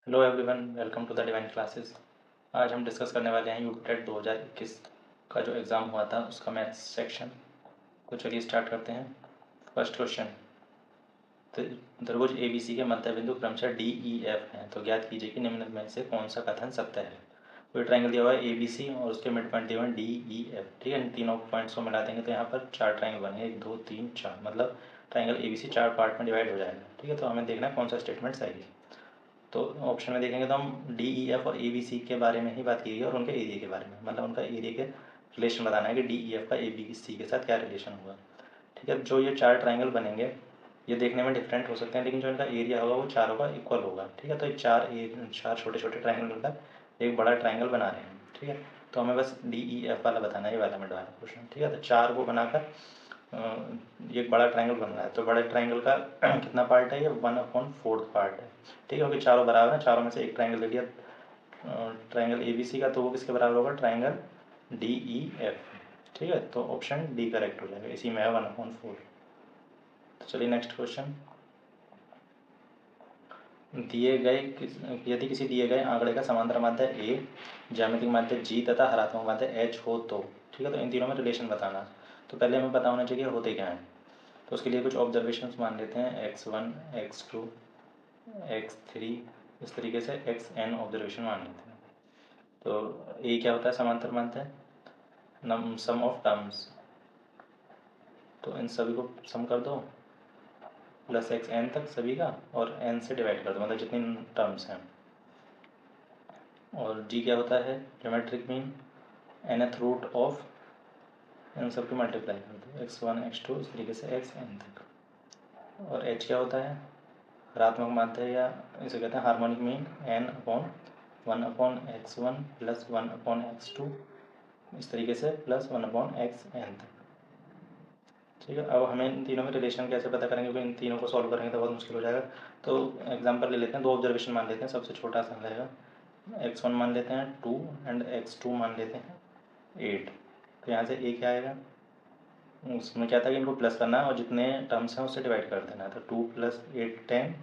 Hello everyone, welcome to the divine classes. आज हम discuss करने वाले हैं यूटेट 2021 का जो एग्ज़ाम हुआ था उसका मैथ्स सेक्शन। तो चलिए स्टार्ट करते हैं। फर्स्ट क्वेश्चन, त्रिभुज ABC के मध्य बिंदु क्रमशः DEF हैं, तो ज्ञात कीजिए कि निम्न में से कौन सा कथन सत्य है। कोई ट्राइंगल दिया हुआ है ABC और उसके मिड पॉइंट दिया हुआ है DEF। ठीक है, इन तीनों पॉइंट्स को मिला देंगे तो यहाँ पर चार ट्राइंगल बने, 1 2 3 4, मतलब ट्राइंगल ABC चार पार्ट में डिवाइड हो जाएगा। ठीक है, तो हमें देखना है कौन सा स्टेटमेंट सही है। तो ऑप्शन में देखेंगे तो हम DEF और ABC के बारे में ही बात की है और उनके एरिया के बारे में, मतलब उनका एरिया के रिलेशन बताना है कि DEF का ABC के साथ क्या रिलेशन हुआ। ठीक है, जो ये चार ट्राइंगल बनेंगे ये देखने में डिफरेंट हो सकते हैं, लेकिन जो इनका एरिया होगा वो चारों का इक्वल होगा। ठीक है, तो ये चार छोटे छोटे ट्राइंगल मिलकर एक बड़ा ट्राइंगल बना रहे हैं। ठीक है, तो हमें बस DEF वाला बताना है, ये वाला मिड वाला क्वेश्चन। ठीक है, तो चार को बनाकर ये एक बड़ा ट्राइंगल बन रहा है। तो बड़े ट्राइंगल का कितना पार्ट है, ये 1/4 पार्ट है। ठीक है, क्योंकि चारों बराबर हैं, चारों में से एक ट्राइंगल ले लिया ट्राइंगल ABC का, तो वो किसके बराबर होगा, ट्राइंगल DEF। ठीक है, तो ऑप्शन डी करेक्ट हो जाएगा, इसी में है 1/4। तो चलिए नेक्स्ट क्वेश्चन। दिए गए यदि किसी दिए गए आंकड़े का समांतर माध्य A, ज्यामितिक माध्य G तथा हरात्मक माध्य H हो तो। ठीक है, तो इन तीनों में रिलेशन बताना। तो पहले हमें पता होना चाहिए होते क्या हैं। तो उसके लिए कुछ ऑब्जर्वेशंस मान लेते हैं, x1 x2 x3, इस तरीके से xn ऑब्जर्वेशन मान लेते हैं। तो ए क्या होता है, समांतर माध्य सम ऑफ टर्म्स। तो इन सभी को सम कर दो प्लस xn तक सभी का, और n से डिवाइड कर दो, मतलब जितनी टर्म्स हैं। और g क्या होता है, geometric mean nth root of इन सब की मल्टीप्लाई कर दो, x1 x2 इस तरीके से xn तक। और h क्या होता है, ऋणात्मक माध्य, या इसे कहते हैं harmonic mean n/1/x1 plus 1/x2 इस तरीके से प्लस 1/xn तक। ठीक है, अब हमें इन तीनों में रिलेशन कैसे पता करेंगे, क्योंकि इन तीनों को सॉल्व करेंगे तो बहुत मुश्किल हो जाएगा। तो एग्जांपल ले लेते हैं, दो ऑब्जर्वेशन मान लेते हैं, सबसे छोटा सा रहेगा। x1 मान लेते हैं 2 एंड x2 मान लेते हैं 8। तो यहाँ से a क्या आएगा, उसमें क्या था कि इनको प्लस करना है और जितने टर्म्स हैं उससे डिवाइड कर देना है। तो 2 + 8 10,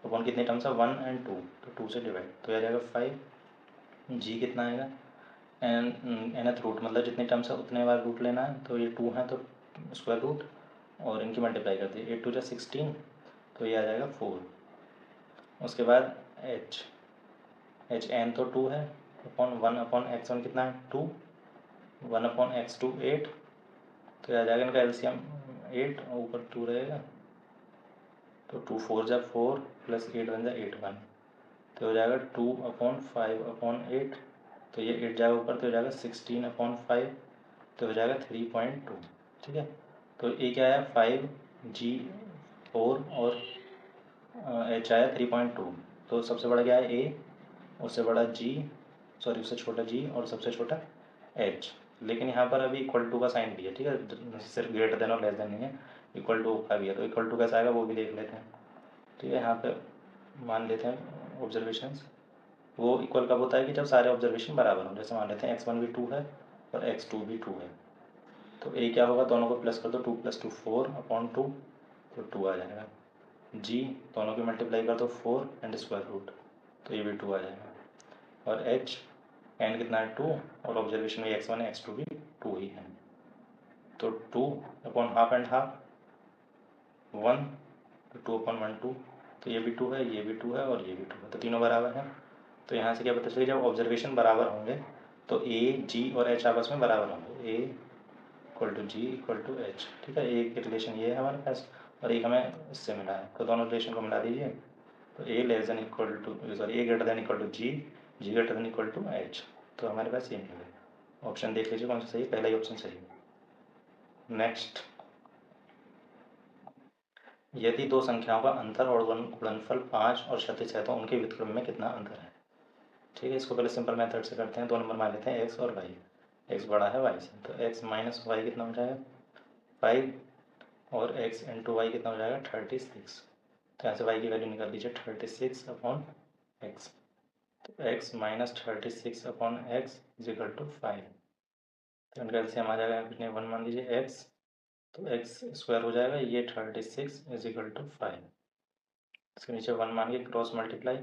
अपन कितने टर्म्स है 1 और 2, तो 2 से डिवाइड, तो आ जाएगा 5। जी कितना आएगा, nth रूट, मतलब जितने टर्म्स है उतने बार रूट लेना है। तो ये 2 है तो स्क्वायर रूट, और इनकी मल्टीप्लाई कर दी, 8 2 = 16, तो ये आ जाएगा 4। उसके बाद एच एन तो 2 है, अपॉन 1/x1 कितना है 2, 1/x2 8, तो ये आ जाएगा इनका एलसीएम 8 और ऊपर 2 रहेगा। तो 2 4 = 4 प्लस 8 1 = 8 1, तो हो जाएगा 2/5/8। तो ये 8 जाएगा ऊपर, तो हो जाएगा 16/5, तो हो जाएगा 3.2। ठीक है, तो ए क्या आया 5, G 4 और H आया 3.2। तो सबसे बड़ा क्या है ए, उससे बड़ा G, सॉरी उससे छोटा G और सबसे छोटा H। लेकिन यहाँ पर अभी इक्वल टू का साइन भी है। ठीक है, सिर्फ ग्रेटर देन और लेस देन नहीं है, इक्वल टू का भी है। तो इक्वल टू कैसा आएगा वो भी देख लेते हैं। ठीक है, यहाँ पे मान लेते हैं ऑब्जर्वेशंस। वो इक्वल कब होता है कि जब सारे ऑब्जर्वेशन बराबर हों। जैसे मान लेते हैं x1 भी 2 है और x2 भी 2 है, तो a क्या होगा, दोनों को प्लस कर दो, 2 + 2 4/2, तो 2 आ जाएगा। g दोनों की मल्टीप्लाई कर दो 4 एंड स्क्वायर रूट, तो ये भी 2 आ जाएगा। और h n कितना है 2, और ऑब्जर्वेशन में x1 x2 भी 2 ही है, तो 2/½ एंड हाफ 1, तो 2/1 2, तो ये भी 2 है, ये भी 2 है और ये भी 2 है, तो तीनों बराबर हैं। तो यहाँ से क्या पता चले, जब ऑब्जर्वेशन बराबर होंगे तो ए जी और एच आपस में बराबर होंगे, A equal to G equal to H. ठीक है, ए के रिलेशन ये है हमारे पास, और एक हमें इससे मिला है, तो दोनों रिलेशन को मिला दीजिए। तो A less than equal to, sorry A greater than equal to G, G greater than equal to H, तो हमारे पास ये मिल गया। ऑप्शन देख लीजिए कौन सा सही है, पहला ही ऑप्शन सही है। नेक्स्ट, यदि दो संख्याओं का अंतर और गुणनफल 5 और 36 है तो उनके व्युत्क्रम में कितना अंतर है। ठीक है, इसको पहले सिंपल मेथड से करते हैं। 2 नंबर मान लेते हैं x और y, x बड़ा है y से, तो x माइनस वाई कितना हो जाएगा 5, और x इंटू वाई कितना हो जाएगा 36। तो यहाँ से y की वैल्यू निकाल दीजिए 36/x, तो x minus 36/x is equal to 5। तो इनका एलसीएम आ जाएगा, कितने 1 मान लीजिए x, तो x स्क्वायर हो जाएगा, ये 36 इज इक्वल टू 5। इसके नीचे 1 मान के cross multiply,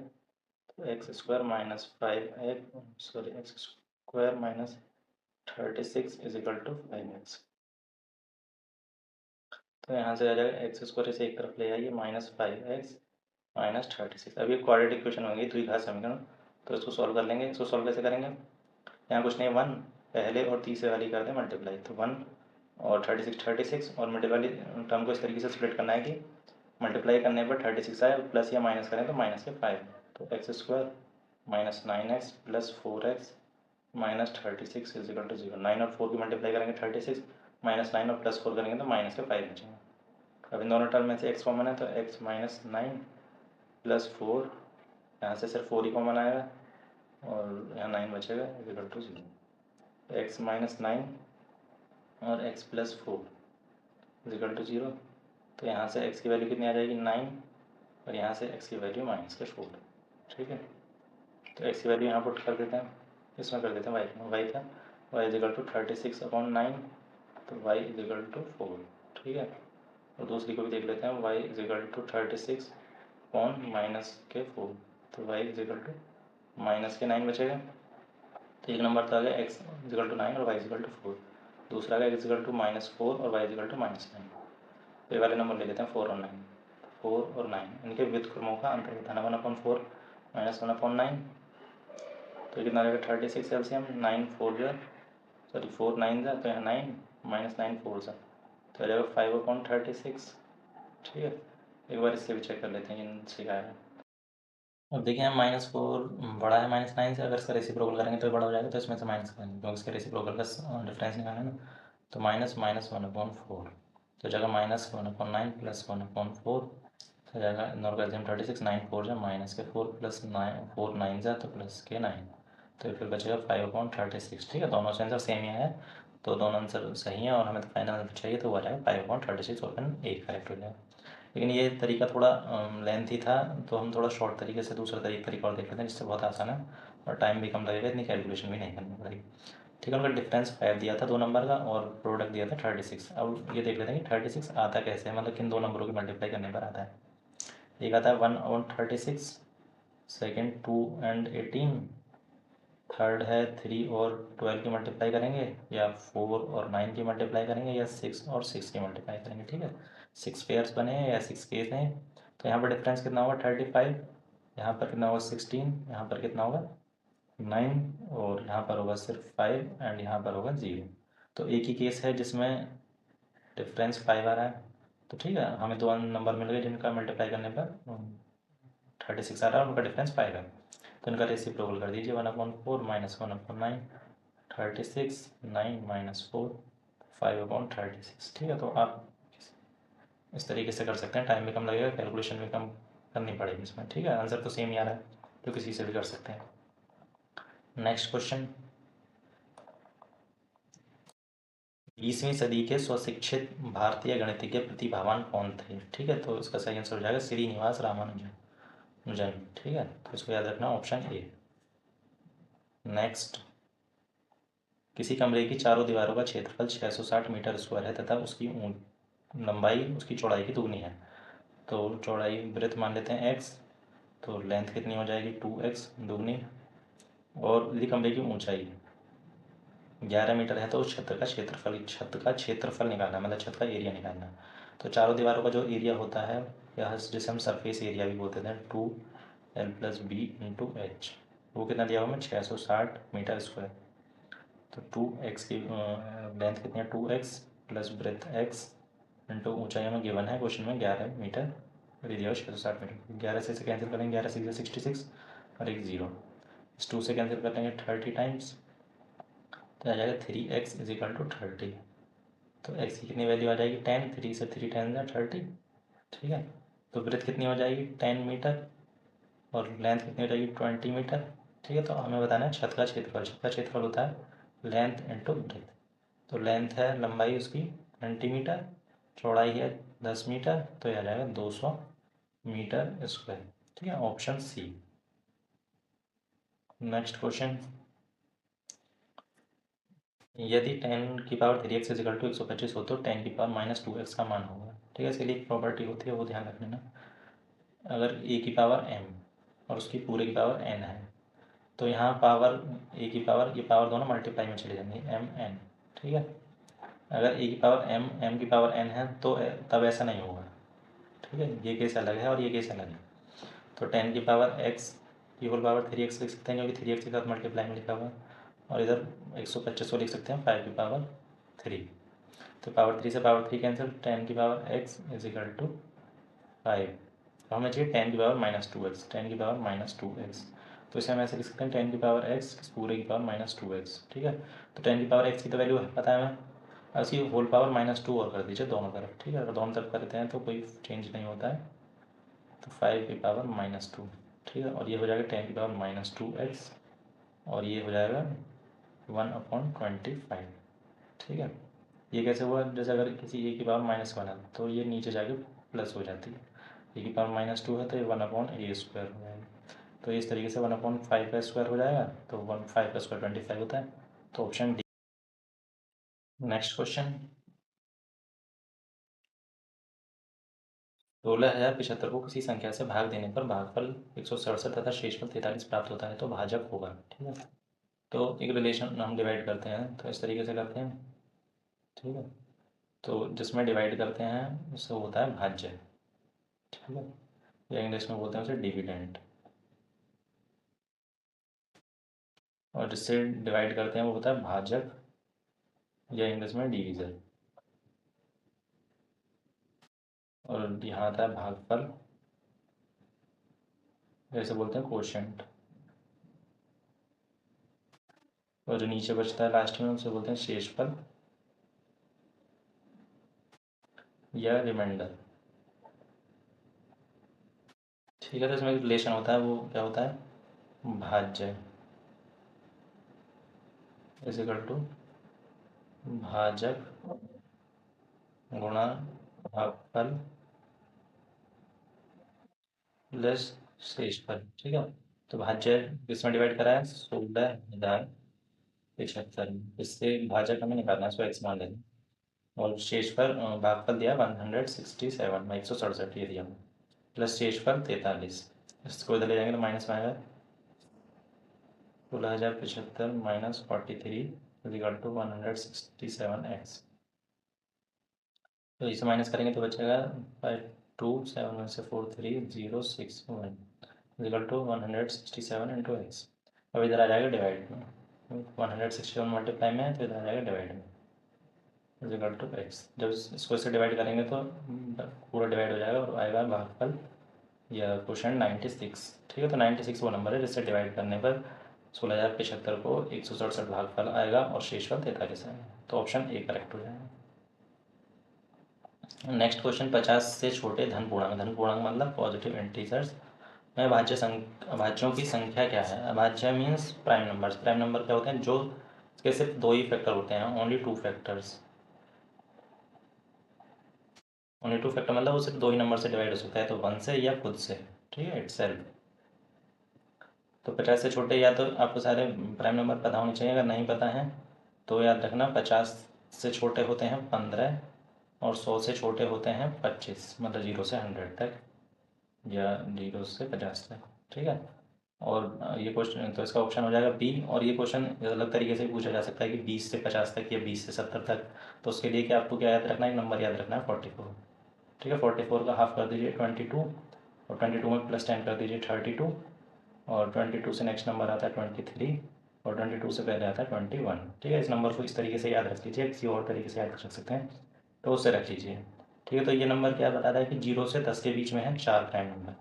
X square minus 5x sorry X square minus 36 is equal to 5x। तो यहाँ से आ जाएगा एक्स स्क्वायर से एक तरफ ले आइए -5x माइनस 36। अब ये क्वाड्रेटिक इक्वेशन होगी द्विघात समीकरण, तो इसको सॉल्व कर लेंगे। इसको सॉल्व कैसे करेंगे? यहाँ कुछ नहीं, 1 पहले और तीसरे वाली कर दें मल्टीप्लाई, तो 1 और 36 और मल्टीप्लाई टर्म को इस तरीके से स्प्लिट करना है कि मल्टीप्लाई करने पर 36 आए, प्लस या माइनस करें तो माइनस के 5, तो X square minus 9x plus 4x minus 36 is equal to 0। 9 और 4 की मल्टीप्लाई करेंगे 36, -9 और +4 करेंगे तो माइनस के 5 बचेंगे। अब इन दोनों टर्म में से x कॉमन है, तो x माइनस 9 प्लस 4, यहाँ से सिर्फ 4 ही कॉमन आएगा और यहाँ 9 बचेगा इज इक्वल टू 0। तो x माइनस 9 और x plus 4 is equal to 0। तो यहाँ से x की वैल्यू कितनी आ जाएगी 9 और यहाँ से x की वैल्यू माइनस के 4। ठीक है, तो x की वैल्यू यहाँ पुट कर देते हैं, इसमें कर देते हैं y था y इज इक्वल टू 36/9, तो y इज इक्वल टू 4। ठीक है, और दूसरी को भी देख लेते हैं, y is equal to 36 upon minus के 4, तो y is equal to minus के 9 बचेगा। तो एक नंबर तो आ गया x इज इक्वल टू 9 और y इज इक्वल टू 4, दूसरा का x इज इक्वल टू -4 और y इज इक्वल टू -9। तो ये वाले नंबर ले लेते हैं 4 और 9। 4 और 9 इनके व्युत्क्रमों का अंतर बताना, 1/4 माइनस 1/9, तो कितना रहेगा 36 एलसीएम, 9 4 जा सॉरी 4 9 जा, तो यहाँ 9 माइनस 9 4 जा, तो आ जाएगा 5/36। ठीक है, एक बार इससे भी चेक कर लेते हैं इनसे क्या है। अब देखिए हम -4 बड़ा है -9 से, अगर इसका रेसिप्रोकल करेंगे तो बड़ा हो जाएगा, तो इसमें से माइनस करेंगे क्योंकि इसके रेसिप्रोकल का डिफरेंस निकालना है ना, तो माइनस 1/4, तो जगह -1/9 प्लस 1/4 हो जाएगा, नौ का 36, 9 4 जा माइनस के 4 प्लस 9 4 9 जा तो प्लस के 9, तो फिर बचेगा 5/36। ठीक है, दोनों से आंसर सेम ही आया, तो दोनों आंसर सही है और हमें तो फाइनल आंसर चाहिए, तो वो आ जाएगा 5/36, ऑप्शन ए करेक्ट हो जाएगा। लेकिन ये तरीका थोड़ा लेंथी था, तो हम थोड़ा शॉर्ट तरीके से दूसरा तरीका और देख लेते हैं जिससे बहुत आसान है और टाइम भी कम लगेगा, इतनी कैलकुलेशन भी नहीं करनी पड़ेगी। ठीक है, उनका डिफरेंस 5 दिया था 2 नंबर का और प्रोडक्ट दिया था 36। अब ये देख लेते हैं कि 36 आता कैसे है, मतलब किन दो नंबरों की मल्टीप्लाई करने पर आता है। एक आता है 1/36, सेकेंड 2 and 18, थर्ड है 3 और 12 की मल्टीप्लाई करेंगे, या 4 और 9 की मल्टीप्लाई करेंगे, या 6 और 6 की मल्टीप्लाई करेंगे। ठीक है, 6 पेयर्स बने हैं या 6 केस हैं, तो यहाँ पर डिफरेंस कितना होगा 35, यहाँ पर कितना होगा 16, यहाँ पर कितना होगा 9 और यहाँ पर होगा सिर्फ 5 एंड यहाँ पर होगा 0। तो एक ही केस है जिसमें डिफरेंस 5 आ रहा है, तो ठीक है, हमें दो नंबर मिल गए जिनका मल्टीप्लाई करने पर 36 आ रहा है और उनका डिफरेंस 5 है, तो इनका रेसिप्रोकल कर दीजिए, 1/4 माइनस 1/9, 36 9 माइनस 4 5/36। ठीक है, तो आप इस तरीके से कर सकते हैं, टाइम भी कम लगेगा, कैलकुलेशन भी कम करनी पड़ेगी इसमें। ठीक है, आंसर तो सेम ही आ रहा है, तो किसी से भी कर सकते हैं। नेक्स्ट क्वेश्चन, 20वीं सदी के स्वशिक्षित भारतीय गणितज्ञ प्रतिभावान कौन थे? ठीक है, तो इसका सही आंसर हो जाएगा श्रीनिवास रामानुजन। ठीक है, तो इसको याद रखना, ऑप्शन ए। नेक्स्ट, किसी कमरे की चारों दीवारों का क्षेत्रफल 660 मीटर स्क्वायर है तथा उसकी लंबाई उसकी चौड़ाई की दुगनी है, तो चौड़ाई ब्रेथ मान लेते हैं x, तो लेंथ कितनी हो जाएगी 2x दुगनी, और यदि कमरे की ऊंचाई 11 मीटर है तो उस छत का क्षेत्रफल निकालना है, मतलब छत का एरिया निकालना है। तो चारों दीवारों का जो एरिया होता है, या जिसे हम सरफेस एरिया भी बोलते हैं, 2L+B/H, वो कितना दिया हुआ हमें 660 मीटर स्क्वायर, तो 2x की लेंथ कितनी है 2x plus breadth x into ऊंचाई हमें गिवन है क्वेश्चन में 11 मीटर, दिया हुआ 660 मीटर। 11 से कैंसिल करेंगे, 11 से 66 और एक 0, इस 2 से कैंसिल कर लेंगे 30 टाइम्स, तो आ जाएगा 3x इज इक्वल टू 30। तो x की कितनी वैल्यू आ जाएगी 10, 3 से 3 10 है 30। ठीक है, तो ब्रेथ कितनी हो जाएगी 10 मीटर और लेंथ कितनी हो जाएगी 20 मीटर। ठीक है, तो हमें बताना है छत का क्षेत्रफल होता है लेंथ इंटू ब्रेथ, तो लेंथ है लंबाई उसकी 20 मीटर, चौड़ाई है 10 मीटर, तो यह आ जाएगा 200 मीटर स्क्वायर। ठीक है, ऑप्शन सी। नेक्स्ट क्वेश्चन, यदि 10⁻3x इज इक्वल टू 125 हो तो 10⁻−2x का मान होगा। ठीक है, इसके लिए एक प्रॉपर्टी होती है, वो ध्यान रख लेना। अगर a⁻m और उसकी पूरे की पावर n है। तो यहाँ पावर a की पावर, ये पावर दोनों मल्टीप्लाई में चले जाएंगे, m n, ठीक है। अगर a की पावर m की पावर n है तो तब ऐसा नहीं होगा, ठीक है। ये केस अलग है और ये केस अलग है। तो 10 की पावर x की होल पावर 3x लिख सकते हैं, क्योंकि 3x के साथ मल्टीप्लाई में लिखा हुआ है। और इधर 125 को लिख सकते हैं 5 की पावर 3। तो पावर 3 से पावर 3 कैंसिल, 10 की power x is equal to 5। तो हमें चाहिए 10 की पावर -2x, 10 की पावर -2x। तो इसे हम ऐसे लिख सकते हैं 10 की पावर x पूरे की पावर -2x, ठीक है। तो 10 की पावर x की तो वैल्यू पता है हमें, और उसकी होल पावर -2 और कर दीजिए दोनों तरफ, ठीक है। अगर दोनों तरफ करते हैं तो कोई चेंज नहीं होता है। तो 5 की पावर -2, ठीक है। और ये हो जाएगा 10 की पावर -2x, और ये हो जाएगा 1/25, ठीक है। ये कैसे हुआ, जैसे अगर किसी a की पावर -1 है तो ये नीचे जाके प्लस हो जाती है। a की पावर -2 है तो ये 1/a² हो जाएगा। तो इस तरीके से 1/5 का स्क्वायर हो जाएगा। तो 5 का स्क्वायर 25 होता है। तो ऑप्शन डी। नेक्स्ट क्वेश्चन, 16,075 को किसी संख्या से भाग देने पर भागफल 167 तथा शेषफल 43 प्राप्त होता है तो भाजक होगा, ठीक है। तो एक रिलेशन हम डिवाइड करते हैं, तो इस तरीके से करते हैं, ठीक है। तो जिसमें डिवाइड करते हैं उससे होता है भाज्य, ठीक है। या इंग्लिश में बोलते हैं उसे डिविडेंड। और जिससे डिवाइड करते हैं वो होता है भाजक, या इंग्लिश में डिवीजन। और यहाँ आता है भागफल, जैसे बोलते हैं कोशेंट। और जो नीचे बचता है लास्ट में उसे बोलते हैं शेषफल या रिमाइंडर, ठीक है। तो इसमें रिलेशन होता है, वो क्या होता है, भाज्य इज इक्वल टू भाजक गुणा भागफल प्लस शेषफल, ठीक है। तो भाज्य किसमें डिवाइड करा है, 16,075। इससे भाजक हमें निकालना है, इसको एक्स मान लेंगे। और शेषफल भागफल दिया 167, 167 ये दिया, प्लस शेषफल 43। इसको इधर ले जाएंगे तो माइनस में आएगा, 16,075 -43 इक्वल टू 167x। तो इसे माइनस करेंगे तो बचेगा 527 से 43061 इक्वल टू 167 इंटू एक्स। अब इधर आ जाएगा डिवाइड में, 167 मल्टीप्लाई में है तो इधर आ जाएगा डिवाइड में, इक्वल टू एक्स। जब इसको इससे डिवाइड करेंगे तो पूरा डिवाइड हो जाएगा और आएगा भागफल या क्वेश्चन 96, ठीक है। तो 96 वो नंबर है जिससे डिवाइड करने पर 16,075 को 167 भागफल आएगा और शेषफल 43 आएगा। तो ऑप्शन ए करेक्ट हो जाएगा। नेक्स्ट क्वेश्चन, 50 से छोटे धन पूर्णांक मतलब पॉजिटिव इंटीजर्स में भाज्यों की संख्या क्या है। भाज्य means prime numbers. Prime number क्या होते हैं, जो इसके सिर्फ 2 ही फैक्टर होते हैं, ओनली 2 फैक्टर्स। ओनली 2 फैक्टर मतलब वो सिर्फ 2 ही नंबर से डिवाइड हो सकता है, तो 1 से या खुद से, ठीक है, इटसेल्फ। तो 50 से छोटे या तो आपको सारे प्राइम नंबर पता होने चाहिए, अगर नहीं पता है तो याद रखना 50 से छोटे होते हैं 15, और 100 से छोटे होते हैं 25, मतलब 0 से 100 तक या 0 से 50 तक, ठीक है। और ये क्वेश्चन, तो इसका ऑप्शन हो जाएगा बी। और ये क्वेश्चन अलग तरीके से पूछा जा सकता है कि 20 से 50 तक या 20 से 70 तक। तो उसके लिए क्या आपको क्या याद रखना है, एक नंबर याद रखना है 44, ठीक है। 44 का हाफ कर दीजिए 22, और 22 में +10 कर दीजिए 32, और 22 से नेक्स्ट नंबर आता है 23, और 22 से पहले आता है 21, ठीक है। इस नंबर को इस तरीके से याद रख लीजिए, किसी और तरीके से याद रख सकते हैं तो उससे रख लीजिए, ठीक है। तो ये नंबर क्या बता रहा है कि 0 से 10 के बीच में है 4 प्राइम नंबर,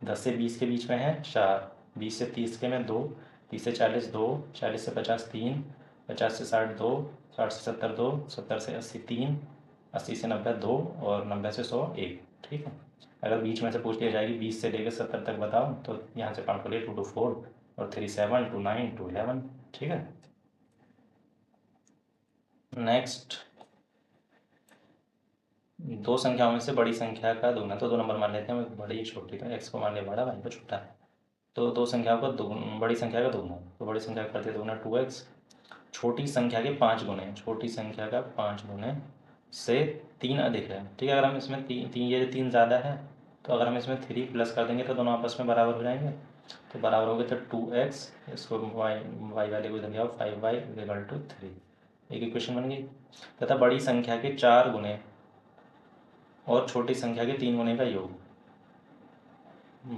10 से 20 के बीच में है 4, 20 से 30 के में 2, 30 से 40 2, 40 से 50 3, 50 से 60 2, 60 से 70 2, 70 से 80 3, 80 से 90 2, और 90 से 100 1, ठीक है। अगर बीच में से पूछ लिया जाएगी 20 से लेकर 70 तक बताओ, तो यहाँ से काउंट करिए 2 to 4, और 3 7, 2 9, 2 11, ठीक है। नेक्स्ट, दो संख्याओं में से बड़ी संख्या का दुगना, तो 2 नंबर मान लेते हैं, बड़ी छोटी, तो एक्स को मान लिया बड़ा, वाई को छोटा। तो दो संख्याओं का बड़ी संख्या का दुगना, तो बड़ी संख्या का करते दुगना 2x, छोटी संख्या के 5 गुने, छोटी संख्या का 5 गुने से 3 अधिक है, ठीक है। अगर हम इसमें तीन ये 3 ज़्यादा है, तो अगर हम इसमें 3 प्लस कर देंगे तो दोनों आपस में बराबर हो जाएंगे। तो बराबर हो गया था 2x, इसको वाई वाले को इधर गया 5y इक्वल टू 3। एक इक्वेशन बन गई। तथा बड़ी संख्या के 4 गुने और छोटी संख्या के 3 गुने का योग।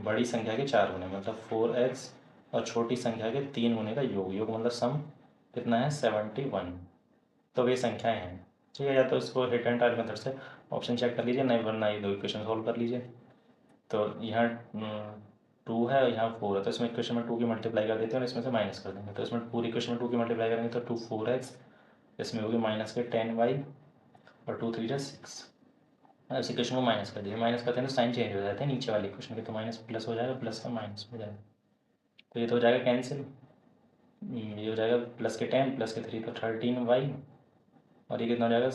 बड़ी संख्या के 4 गुने मतलब 4x और छोटी संख्या के 3 गुने का योग। योग मतलब सम कितना है 71। तो वे संख्याएं हैं। ठीक है, या तो इसको हिट एंड ट्रायल मेथड से ऑप्शन चेक कर लीजिए, नहीं वरना ये दो इक्वेशन सॉल्व कर लीजिए। तो यहाँ 2 है और यहाँ 4 है, तो इसमें इक्वेशन में 2 की मल्टीप्लाई कर देते हैं और इसमें से माइनस कर देंगे। तो इसमें पूरी इक्वेशन में 2 की मल्टीप्लाई करेंगे तो 2 4x, इसमें होगी माइनस के 10y और 2 3 6। इस इक्वेशन को माइनस कर दीजिए, माइनस करते हैं तो साइन चेंज हो जाते हैं नीचे वाले इक्वेशन के, तो माइनस प्लस हो जाएगा, प्लस का माइनस हो जाएगा, तो ये तो हो जाएगा कैंसिल। ये हो जाएगा प्लस के 10 प्लस के 3 तो 13y और ये कितना हो जाएगा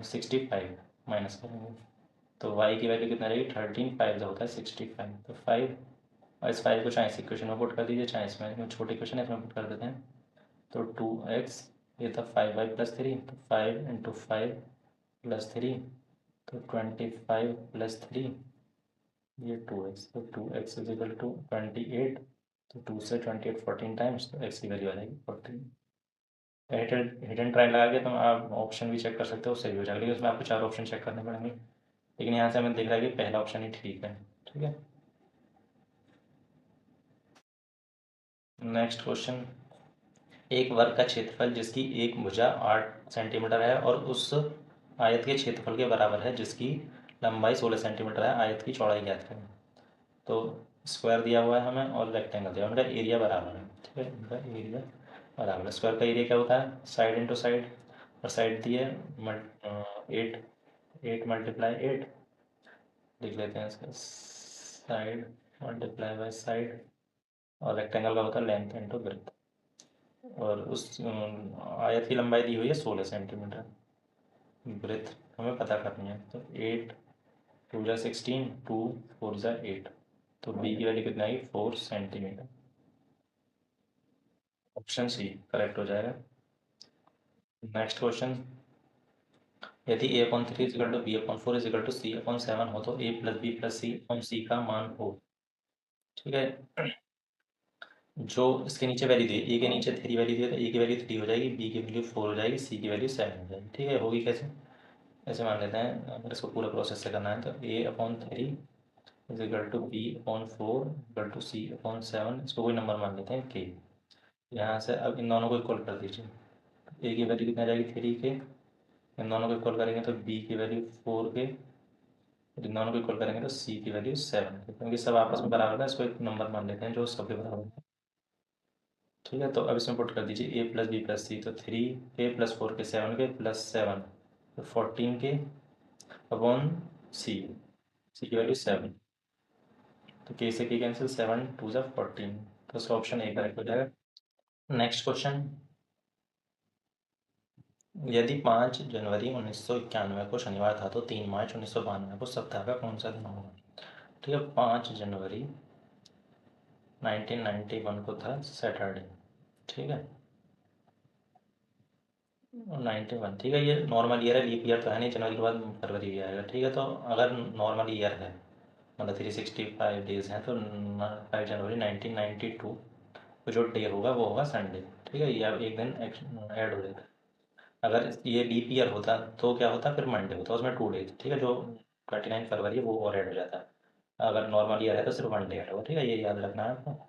65 माइनस करेंगे तो y की वैल्यू कितना रहेगी 13, 5 होता है 65, तो 5 और इस 5 को चाहे इस इक्वेशन में पुट कर दीजिए चाहे इसमें, छोटी इक्वेशन है इसमें पुट कर देते हैं। तो 2x, ये था 5y प्लस 3, तो 5 इंटू 5 प्लस 3 तो 25 प्लस 3 ये 2x, तो 2x इज इक्वल टू 28, तो 2 से 28 14 टाइम्स, तो x की वैल्यू आ जाएगी 14। हिट एंड ट्राई लगा के तुम आप ऑप्शन भी चेक कर सकते हो, उससे भी हो जाएगा, लेकिन उसमें आपको 4 ऑप्शन चेक करने पड़ेंगे, लेकिन यहाँ से हमें दिख रहा है कि पहला ऑप्शन ही ठीक है। ठीक है, नेक्स्ट क्वेश्चन। एक वर्ग का क्षेत्रफल जिसकी एक भुजा 8 सेंटीमीटर है और उस आयत के क्षेत्रफल के बराबर है जिसकी लंबाई 16 सेंटीमीटर है, आयत की चौड़ाई ज्ञात करें। तो स्क्वायर दिया हुआ है हमें और रेक्टेंगल दिया, उनका एरिया बराबर है। ठीक है, उनका एरिया बराबर है। स्क्वायर का एरिया क्या होता है साइड इंटू साइड, और साइड दी है 8, 8 मल्टीप्लाई 8 लिख लेते हैं इसका, साइड मल्टीप्लाई बाय साइड, और रेक्टेंगल का होता है लेंथ इंटू ब्रेथ, और उस आयत की लंबाई दी हुई है 16 सेंटीमीटर, ब्रेथ हमें पता करनी है। तो 8 2 जा 16, 2 4 जा 8, तो बी की वैल्यू कितना आएगी 4 सेंटीमीटर। ऑप्शन सी करेक्ट हो जाएगा। Next question. यदि A upon 3 equal to B upon 4 equal to C upon 7 हो तो A plus B plus C upon C का मान हो। ठीक है, जो इसके नीचे वैल्यू दी ए के नीचे 3 वैल्यू दी है तो ए की वैल्यू 3 हो जाएगी, बी की वैल्यू 4 हो जाएगी, सी की वैल्यू 7 हो जाएगी। ठीक है, होगी कैसे, ऐसे मान लेते हैं, अगर इसको पूरा प्रोसेस से करना है तो A upon 3 equal to B upon 4 equal to C upon 7, इसको कोई नंबर मान लेते हैं के। यहाँ से अब इन दोनों को इक्वल कर दीजिए, ए की वैल्यू कितना जाएगी 3 के, इन दोनों को इक्वल करेंगे तो बी की वैल्यू 4 के, इन दोनों को इक्वल करेंगे तो सी की वैल्यू 7 के, क्योंकि सब आपस में बराबर है, इसको एक नंबर मान लेते हैं जो सबके बराबर है। ठीक है, तो अब इसमें पुट कर दीजिए ए प्लस बी प्लस सी, तो 3 के प्लस 4 के 7 के प्लस 7 तो 14 के अपॉन सी, सी की वैल्यू 7, तो के से के कैंसिल, 7 2 जा 14, तो उसका ऑप्शन ए करेक्ट हो जाएगा। Next question. यदि 5 जनवरी 1991 को शनिवार था तो 3 मार्च 1992 को सप्ताह का कौन सा दिन होगा। ठीक है, 5 जनवरी 1991 को था सैटरडे। ठीक है, 91, ठीक है, ये नॉर्मल ईयर है, लीप ईयर तो है नहीं, जनवरी के बाद फरवरी भी आएगा। ठीक है, तो अगर नॉर्मल ईयर है मतलब 365 डेज हैं तो 5 जनवरी 1992 को जो डे होगा वो होगा संडे। ठीक है, ये अब एक दिन ऐड हो जाता है। अगर ये लीप ईयर होता तो क्या होता फिर मंडे होता, उसमें 2 डेज। ठीक है, जो 29 फरवरी है वो और ऐड हो जाता है। अगर नॉर्मल ईयर है तो सिर्फ 1 डे ऐड होगा। ठीक है, ये याद रखना है आपको।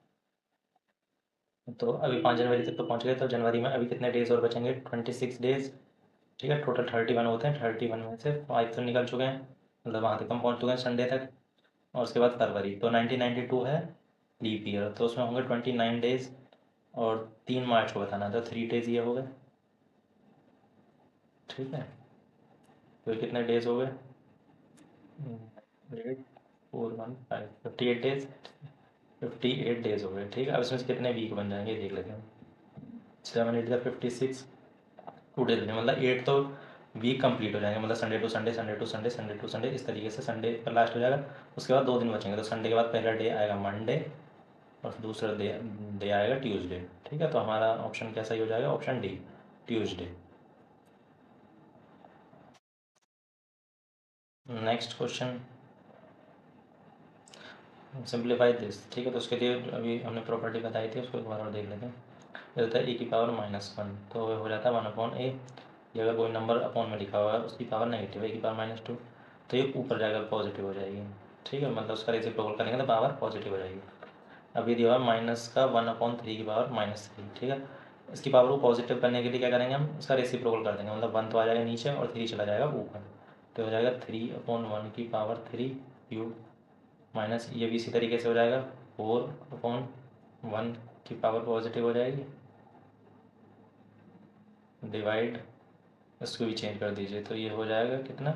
तो अभी 5 जनवरी तक तो पहुँच गए, तो जनवरी में अभी कितने डेज और बचेंगे 26 डेज। ठीक है, टोटल 31 होते हैं, 31 में से 5 तो निकल चुके हैं, मतलब वहाँ तक हम पहुँच चुके हैं संडे तक। और उसके बाद फरवरी, तो 1992 है लीप ईयर, तो उसमें होंगे 29 डेज, और 3 मार्च को बताना, तो 3 डेज ये हो गए। ठीक है, तो कितने डेज हो गए 8 4 1 5 58 डेज, 58 डेज हो गए। ठीक है, अब इसमें से कितने वीक बन जाएंगे देख लेते हैं। 7 8 56, 2 डेज बने, मतलब 8 तो वीक कंप्लीट हो जाएंगे, मतलब Sunday to Sunday, Sunday to Sunday, Sunday to Sunday, इस तरीके से संडे पर लास्ट हो जाएगा। उसके बाद 2 दिन बचेंगे, तो संडे के बाद पहला डे आएगा मंडे और दूसरा डे डे आएगा ट्यूसडे। ठीक है, तो हमारा ऑप्शन क्या सही हो जाएगा, option D Tuesday. Next question. Simplify this, ठीक है। तो उसके लिए अभी हमने प्रॉपर्टी बताई थी, उसको एक बार और देख लेते हैं। ये होता है e की पावर -1, तो हो जाता है 1/a। ये अगर कोई नंबर अपॉन में लिखा हुआ है उसकी पावर नेगेटिव है, e की पावर -2, तो ये ऊपर जाकर पॉजिटिव हो जाएगी, ठीक है। मतलब उसका रेसिप्रोकल करेंगे तो पावर पॉजिटिव हो जाएगी। अभी दिया हुआ माइनस का 1/3 की पावर -3, ठीक है। इसकी पावर को पॉजिटिव करने के लिए क्या करेंगे, हम इसका रेसिप्रोकल कर देंगे, मतलब 1 तो आ जाएगा नीचे और 3 चला जाएगा ऊपर, तो हो जाएगा 3/1 की पावर 3 क्यूब माइनस ये भी इसी तरीके से हो जाएगा 4/1 की पावर पॉजिटिव हो जाएगी, डिवाइड, इसको भी चेंज कर दीजिए तो ये हो जाएगा कितना,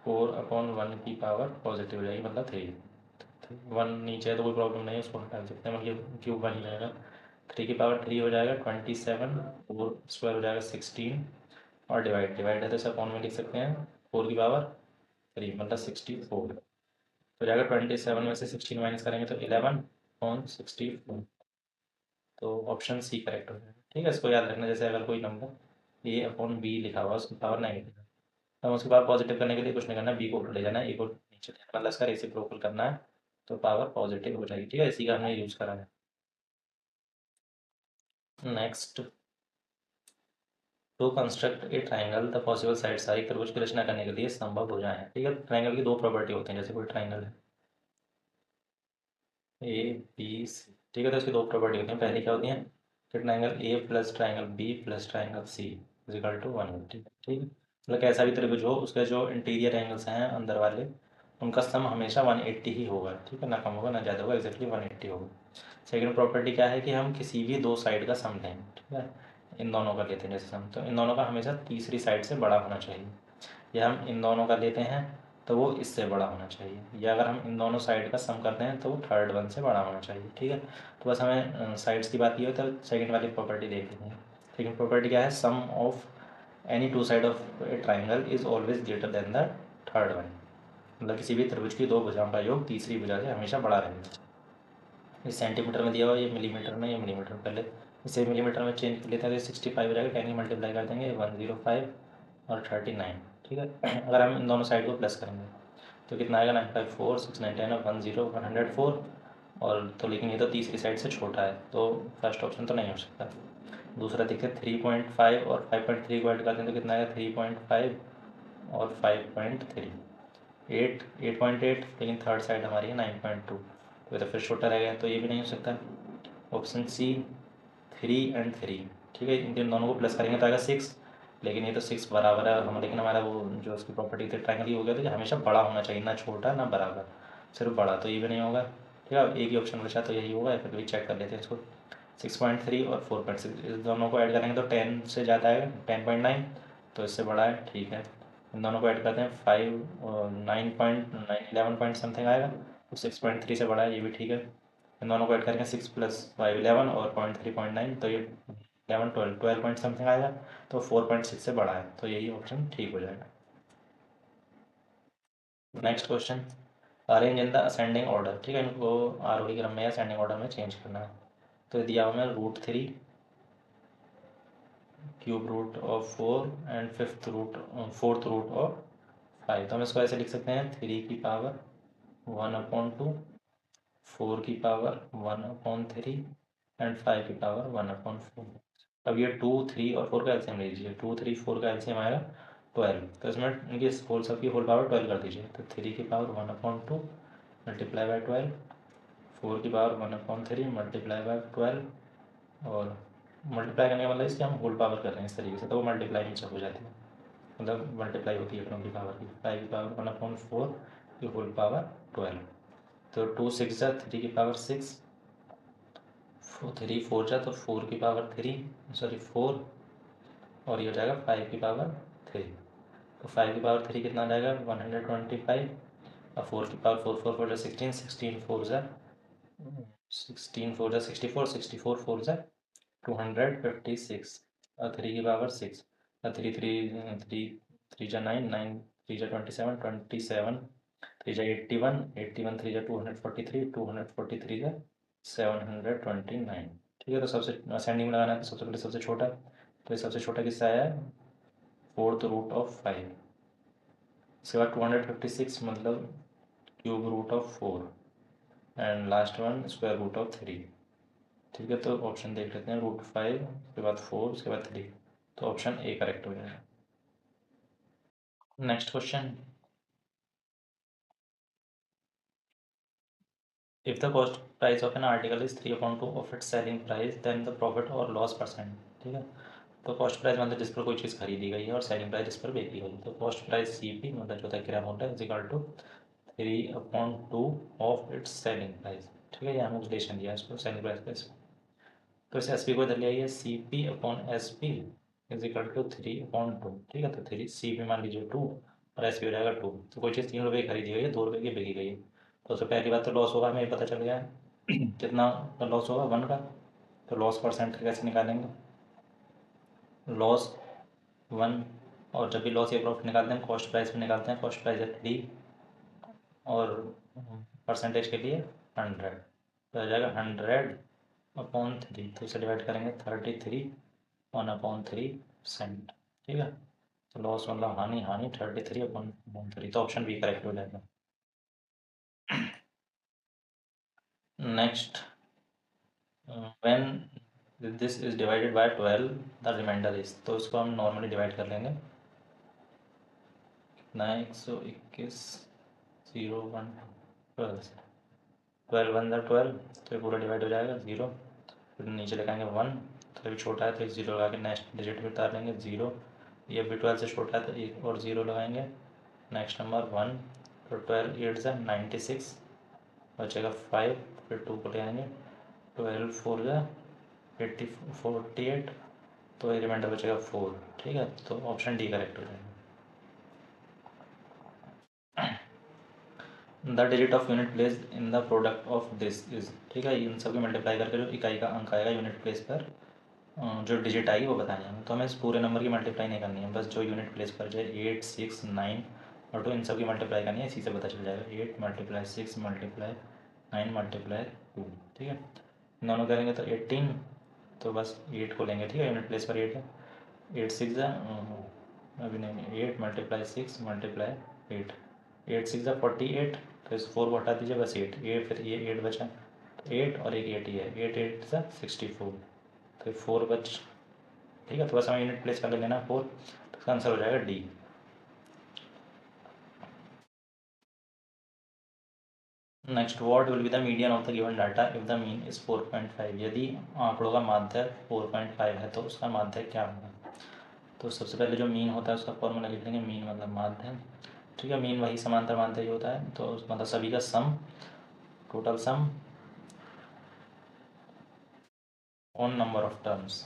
4/1 की पावर पॉजिटिव हो जाएगी, मतलब 3। 1 नीचे है तो कोई प्रॉब्लम नहीं है, उसको हटा सकते हैं, मतलब क्यूब बन जाएगा। 3 की पावर 3 हो जाएगा 27, 4 स्क्वायर हो जाएगा 16, और डिवाइड डिवाइड है तो इसे अपॉन में लिख सकते हैं 4 की पावर 3 मतलब 64 हो जाएगा। 27 में से 16 माइनस करेंगे तो 11/64, तो ऑप्शन सी करेक्ट हो जाएगा, ठीक है। इसको याद रखना, जैसे अगर कोई नंबर a/b लिखा हुआ है उसकी पावर नेगेटिव है, तो हम उसकी पावर पॉजिटिव करने के लिए कुछ नहीं करना, बी को ऊपर ले जाना है, ए को नीचे ले जाना, मतलब इसका रेसिप्रोकल करना है, तो पावर पॉजिटिव हो जाएगी, ठीक है। इसी का हमने यूज़ करा है। Next, to construct a triangle the possible sides are, एक त्रिभुज की रचना करने के लिए संभव हो जाए, ठीक है। ट्राइंगल की दो प्रॉपर्टी होती हैं, जैसे कोई ट्राइंगल है ए बी सी, ठीक है, तो इसकी दो प्रॉपर्टी होती हैं। पहली क्या होती है कि triangle A plus triangle B plus triangle C is equal to 180, ठीक है। मतलब कैसा भी त्रिभुज हो उसके जो इंटीरियर एंगल्स हैं अंदर वाले, उनका सम हमेशा 180 ही होगा, ठीक है, ना कम होगा ना ज़्यादा होगा, एक्जैक्टली 180 होगा। सेकेंड प्रॉपर्टी क्या है कि हम किसी भी दो साइड का सम लें, ठीक है, इन दोनों का लेते हैं जैसे सम, तो इन दोनों का हमेशा तीसरी साइड से बड़ा होना चाहिए, या हम इन दोनों का लेते हैं तो वो इससे बड़ा होना चाहिए, या अगर हम इन दोनों साइड का सम करते हैं तो वो थर्ड वन से बड़ा होना चाहिए, ठीक है। तो बस हमें साइड्स की बात की हो तो सेकंड वाली प्रॉपर्टी देख लेते हैं। सेकंड प्रॉपर्टी क्या है, sum of any two side of a triangle is always greater than the third one, मतलब किसी भी त्रिभुज की दो भुजाओं का योग तीसरी भुजा से हमेशा बड़ा रहेगा। इस सेंटीमीटर में दिया हुआ, ये मिलीमीटर में, ये मिलीमीटर, पहले इसे मिलीमीटर में चेंज कर लेते हैं तो 65 हो जाएगा, 10 की मल्टीप्लाई कर देंगे 105 और 39, ठीक है। अगर हम इन दोनों साइड को प्लस करेंगे तो कितना आएगा, 954 6 9 10 10 104, और तो लेकिन ये तो तीसरी साइड से छोटा है तो फर्स्ट ऑप्शन तो नहीं हो सकता। दूसरा देखिए 3.5 और 5.3 को ऐड करते हैं तो कितना आएगा, 3.5 और 5.3, 8.8, लेकिन थर्ड साइड हमारी है 9.2, तो ये तो फिर छोटा रह गया, तो ये भी नहीं हो सकता। ऑप्शन सी 3 और 3, ठीक है, इन दोनों को प्लस करेंगे तो आएगा 6, लेकिन ये तो 6 बराबर है हम, लेकिन हमारा वो जो उसकी प्रॉपर्टी थी ट्राइंगल की हो गया था कि हमेशा बड़ा होना चाहिए, ना छोटा ना बराबर, सिर्फ बड़ा, तो ये भी नहीं होगा, ठीक है। अब एक ही ऑप्शन बचा तो यही होगा, फिर भी चेक कर लेते हैं इसको। 6.3 और 4.6 इस दोनों को ऐड करेंगे तो 10 से ज़्यादा आएगा, 10.9, तो इससे बड़ा है, ठीक है। इन दोनों को ऐड करते हैं 5 और 9.9 11 पॉइंट समथिंग आएगा, तो 6.3 से बड़ा है, ये भी ठीक है। इन दोनों को ऐड करेंगे 6 + 5 11 और 0.3 तो ये 11 12 पॉइंट समथिंग आएगा, तो 4.6 से बड़ा है, तो यही ऑप्शन ठीक हो जाएगा। Next question, arrange in the ascending order, ठीक है, इनको आरोही क्रम में या असेंडिंग ऑर्डर में चेंज करना है। तो दिया हुआ है √3 cube root of 4 and fourth root of 5, तो हम इसको ऐसे लिख सकते हैं 3 की पावर 1/2, 4 की पावर 1/3 एंड 5 की पावर 1/4। अब ये 2 3 और 4 का एलसीएम लीजिए, 2 3 4 का एलसीएम आएगा 12, तो इसमें इनकी होल सब की होल पावर 12 कर दीजिए, तो 3 की पावर 1/2 मल्टीप्लाई बाय 12, 4 की पावर 1/3 मल्टीप्लाई बाय 12, और मल्टीप्लाई करने का मतलब इसकी हम होल पावर कर रहे हैं इस तरीके से, तो वो मल्टीप्लाई नीचे हो जाती है, मतलब मल्टीप्लाई होती है अपनों की पावर की, 5 की पावर 1/4 की होल पावर 12, तो 2 6 जा 3 की पावर 6, 3 4 जा तो 4 की पावर 3, सॉरी 4, और ये हो जाएगा 5 की पावर 3, तो 5 की पावर 3 कितना आ जाएगा 125, और 4 की पावर 4 4 4 जा 16, 16 4 जा 64, 64 4 जा 256, और 3 की पावर 6, और 3 3 3 3 जा 9 9 3 जा 27 27, 3 जा 81 81 3 जा 243 243 जा 729, ठीक है। तो सबसे असेंडिंग में लगाना है तो सबसे पहले सबसे छोटा, तो ये सबसे छोटा किससे आया है, फोर्थ रूट ऑफ 5, इसके बाद 256 मतलब cube root of 4, and last one square root of 3। ठीक है, तो ऑप्शन देख लेते हैं, √5 उसके बाद 4 उसके बाद 3, तो ऑप्शन ए करेक्ट हो जाएगा। Next question, if the cost price of an article is 3/2 of its selling price then the profit और लॉस परसेंट। ठीक है, तो कॉस्ट प्राइस मतलब जिस पर कोई चीज़ खरीदी गई है और सेलिंग प्राइस जिस पर बेची गई, तो कॉस्ट प्राइस CP मतलब जो होता है क्रय मूल्य is equal to 3/2 of its selling price. ठीक है, ये हमें रिलेशन दिया है इसको सेलिंग प्राइस का इसको, तो इस SP को इधर ले आइए, CP/SP इज इक्वल टू 3/2। ठीक है, तो 3 CP मान लीजिए 2 और SP हो जाएगा 2। तो कोई चीज़ 3 रुपये की खरीदी गई है, 2 रुपये की बिकी गई है, तो उससे पहली बात तो लॉस होगा, हमें पता चल गया है कितना लॉस होगा, 1 का। तो लॉस परसेंट कैसे निकालेंगे, लॉस 1, और जब भी लॉस या प्रॉफिट निकालते हैं कॉस्ट प्राइस में निकालते हैं, कॉस्ट प्राइस है 3 और परसेंटेज के लिए 100, तो आ जाएगा 100/3, तो इसे डिवाइड करेंगे 33 1/3%। ठीक है, तो लॉस मतलब हानि हानि 33/3, तो ऑप्शन बी करेक्ट हो जाएगा। Next, when this is divided by 12 the remainder is, तो इसको हम नॉर्मली डिवाइड कर लेंगे, कितना है 121 0 1 12 से, 12 1 12, तो ये पूरा डिवाइड हो जाएगा 0, फिर नीचे लगाएंगे 1, तो ये छोटा है तो एक 0 लगा के नेक्स्ट डिजिट भी उतार लेंगे 0, ये भी 12 से छोटा है तो एक और 0 लगाएंगे, नेक्स्ट नंबर 1, तो 12 8 से 96, बचेगा 5, फिर 2 को ले आएंगे, 12 4 से 48, तो ये रिमाइंडर बचेगा 4। ठीक है, तो ऑप्शन डी करेक्ट हो जाएगा। The digit of unit place in the product of this is. ठीक है, इन सबकी मल्टीप्लाई करके जो इकाई का अंक आएगा यूनिट प्लेस पर, जो डिजिट आएगी वो बतानी है, तो हमें इस पूरे नंबर की मल्टीप्लाई नहीं करनी है, बस जो यूनिट प्लेस पर जो 8 6 9 और 2 इन सब की मल्टीप्लाई करनी है, इसी से पता चल जाएगा, 8 × 6 × 9 × 2। ठीक है, दोनों करेंगे तो 18, तो बस 8 को लेंगे। ठीक है, यूनिट प्लेस पर 8 है, 8 6 अभी नहीं, 8 × 6 × 8, 8 6 48, तो इस 4 को हटा दीजिए, बस 8 8, फिर ये 8 बचा, 8 और एक 8 ही है, 8 8 64, तो 4 बच। ठीक है, तो बस हमें यूनिट प्लेस कर लेना 4, तो इसका आंसर हो जाएगा D. Next, what will be the median of the given data if the mean is 4.5। यदि आंकड़ों का माध्य 4.5 है तो उसका माध्य क्या होगा, तो सबसे पहले जो मीन होता है उसका फॉर्मूला लिख लेंगे, मीन मतलब माध्य। ठीक है, मीन वही समांतर माध्य ही होता है, तो मतलब सभी का sum, total sum on number of terms,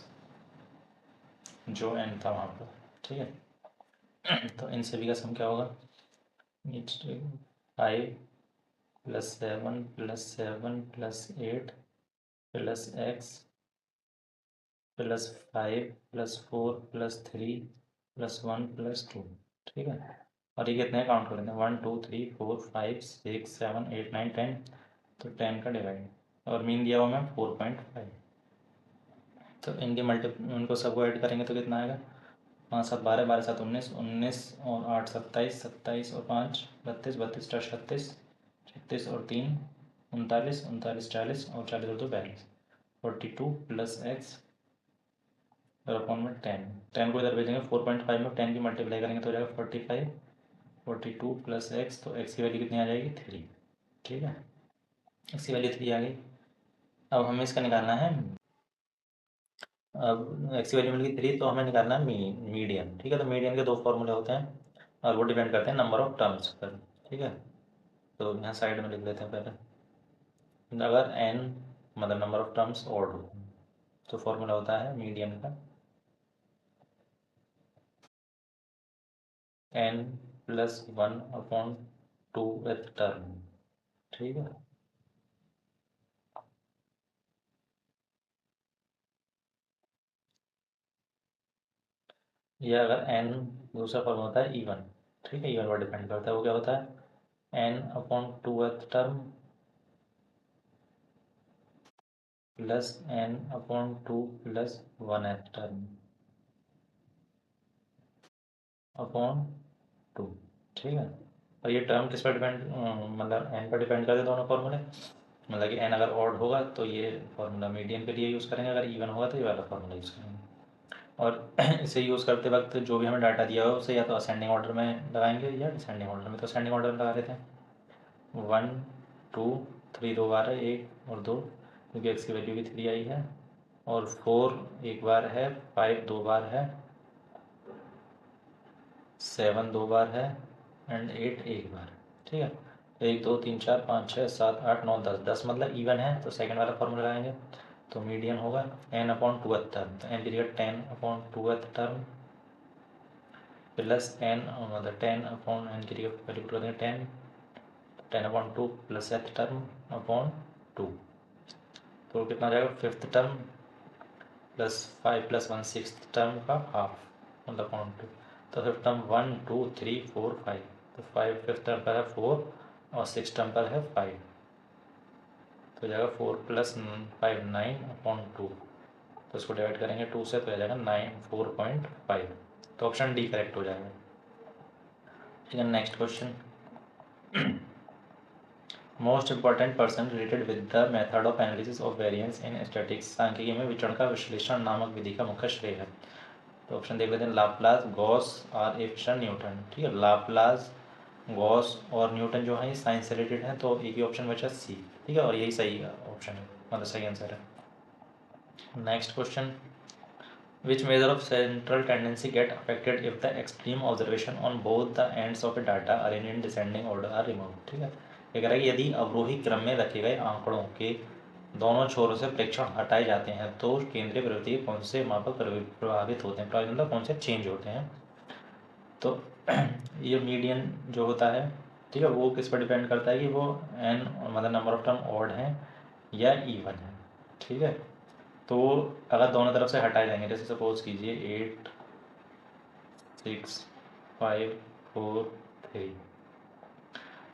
जो एन था वहाँ पर। ठीक है, तो इन सभी का सम क्या होगा, 5 + 7 + 7 + 8 + x +5 +4 +3 +1 +2। ठीक है, और ये कितने काउंट कर लेते हैं, 1 2 3 4 5 6 7 8 9 10, तो 10 का डिवाइड, और मीन दिया हुआ हमें 4.5, तो इनके उनको सबको ऐड करेंगे तो कितना आएगा, 5 7 12 12 7 19 19 और 8 27 27 और 5 32 32 4 36 36 और 3 39 39 40 और 40 और 2 42, 42 + x और अपॉन में 10, 10 को इधर भेजेंगे, 4.5 में 10 की मल्टीप्लाई करेंगे तो हो जाएगा 45, 42 + x, तो x की वैल्यू कितनी आ जाएगी 3। ठीक है, x की वैल्यू 3 आ गई। अब हमें इसका निकालना है, अब एक्स की वैल्यू मिल गई 3, तो हमें निकालना है मीडियन। ठीक है, तो मीडियन के 2 फॉर्मूले होते हैं और वो डिपेंड करते हैं नंबर ऑफ टर्म्स पर। ठीक है, तो यहाँ साइड में लिख लेते हैं पहले, अगर n मतलब नंबर ऑफ टर्म्स ओड हो, तो फॉर्मूला होता है मीडियन का n + 1/2th टर्म। ठीक है, या अगर n, दूसरा फॉर्मूला होता है इवन। ठीक है, इवन पर डिपेंड करता है, वो क्या होता है, n/2th term + n/2 + 1th term upon 2। ठीक है, और ये टर्म किस पर डिपेंड, मतलब n पर डिपेंड करते दोनों फॉर्मूले, मतलब कि एन अगर ऑड होगा तो ये फार्मूला मीडियन के लिए यूज़ करेंगे, अगर इवन होगा तो ये वाला फार्मूला यूज़ करेंगे। और इसे यूज़ करते वक्त जो भी हमें डाटा दिया हो उसे या तो असेंडिंग ऑर्डर में लगाएंगे या डिसेंडिंग ऑर्डर में। तो असेंडिंग ऑर्डर में लगा देते हैं। 1 2 3 दो बार है, 1 और 2, क्योंकि एक्स की वैल्यू भी 3 आई है, और 4 एक बार है, 5 दो बार है, 7 दो बार है, एंड 8 एक बार। ठीक है, 1 2 3 4 5 6 7 8 9 10, 10 मतलब इवन है, तो सेकंड वाला फॉर्मूला लगाएंगे। तो मीडियन होगा n/2th टर्म, तो n की जगह 10/2th टर्म प्लस n, मतलब 10/n की जगह वैल्यू पुट कर देंगे 10/2 प्लस th टर्म अपॉन 2। तो कितना हो जाएगा, 5th term plus 5 plus 1 6th term का हाफ, मतलब अपॉन 2। तो 5th टर्म 1 2 3 4 5, तो 5 5th टर्म पर है 4 और 6th टर्म पर है 5, तो हो जाएगा 4 प्लस 5 9/2। तो इसको डिवाइड करेंगे 2 से, तो हो जाएगा 4.5। तो ऑप्शन डी करेक्ट हो जाएगा। ठीक है, next question. Most important person related with the method of analysis of variance in statics, सांख्यिकी में विचरण का विश्लेषण नामक विधि का मुख्य श्रेय है। तो ऑप्शन देख लेते हैं, लाप्लास, गॉस और एफिशन, न्यूटन। ठीक है, लाप्लास, गॉस और न्यूटन जो है ये साइंस से रिलेटेड है, तो एक ही ऑप्शन बचा सी। ठीक है, और यही सही ऑप्शन है, मतलब सही आंसर है। Next question, which measure of central tendency get affected if the extreme observation on both the ends of a data arranged in descending order are removed। ठीक है, ये कह रहा है कि यदि अवरोही क्रम में रखे गए आंकड़ों के दोनों छोरों से प्रेक्षण हटाए जाते हैं तो केंद्रीय प्रवृत्ति के कौन से मापक प्रभावित होते हैं, मतलब कौन से चेंज होते हैं। तो ये मीडियन जो होता है, ठीक है, वो किस पर डिपेंड करता है कि वो एन, मतलब नंबर ऑफ टर्म ऑड हैं या इवन है। ठीक है, तो अगर दोनों तरफ से हटाए जाएंगे, जैसे सपोज कीजिए 8 6 5 4 3,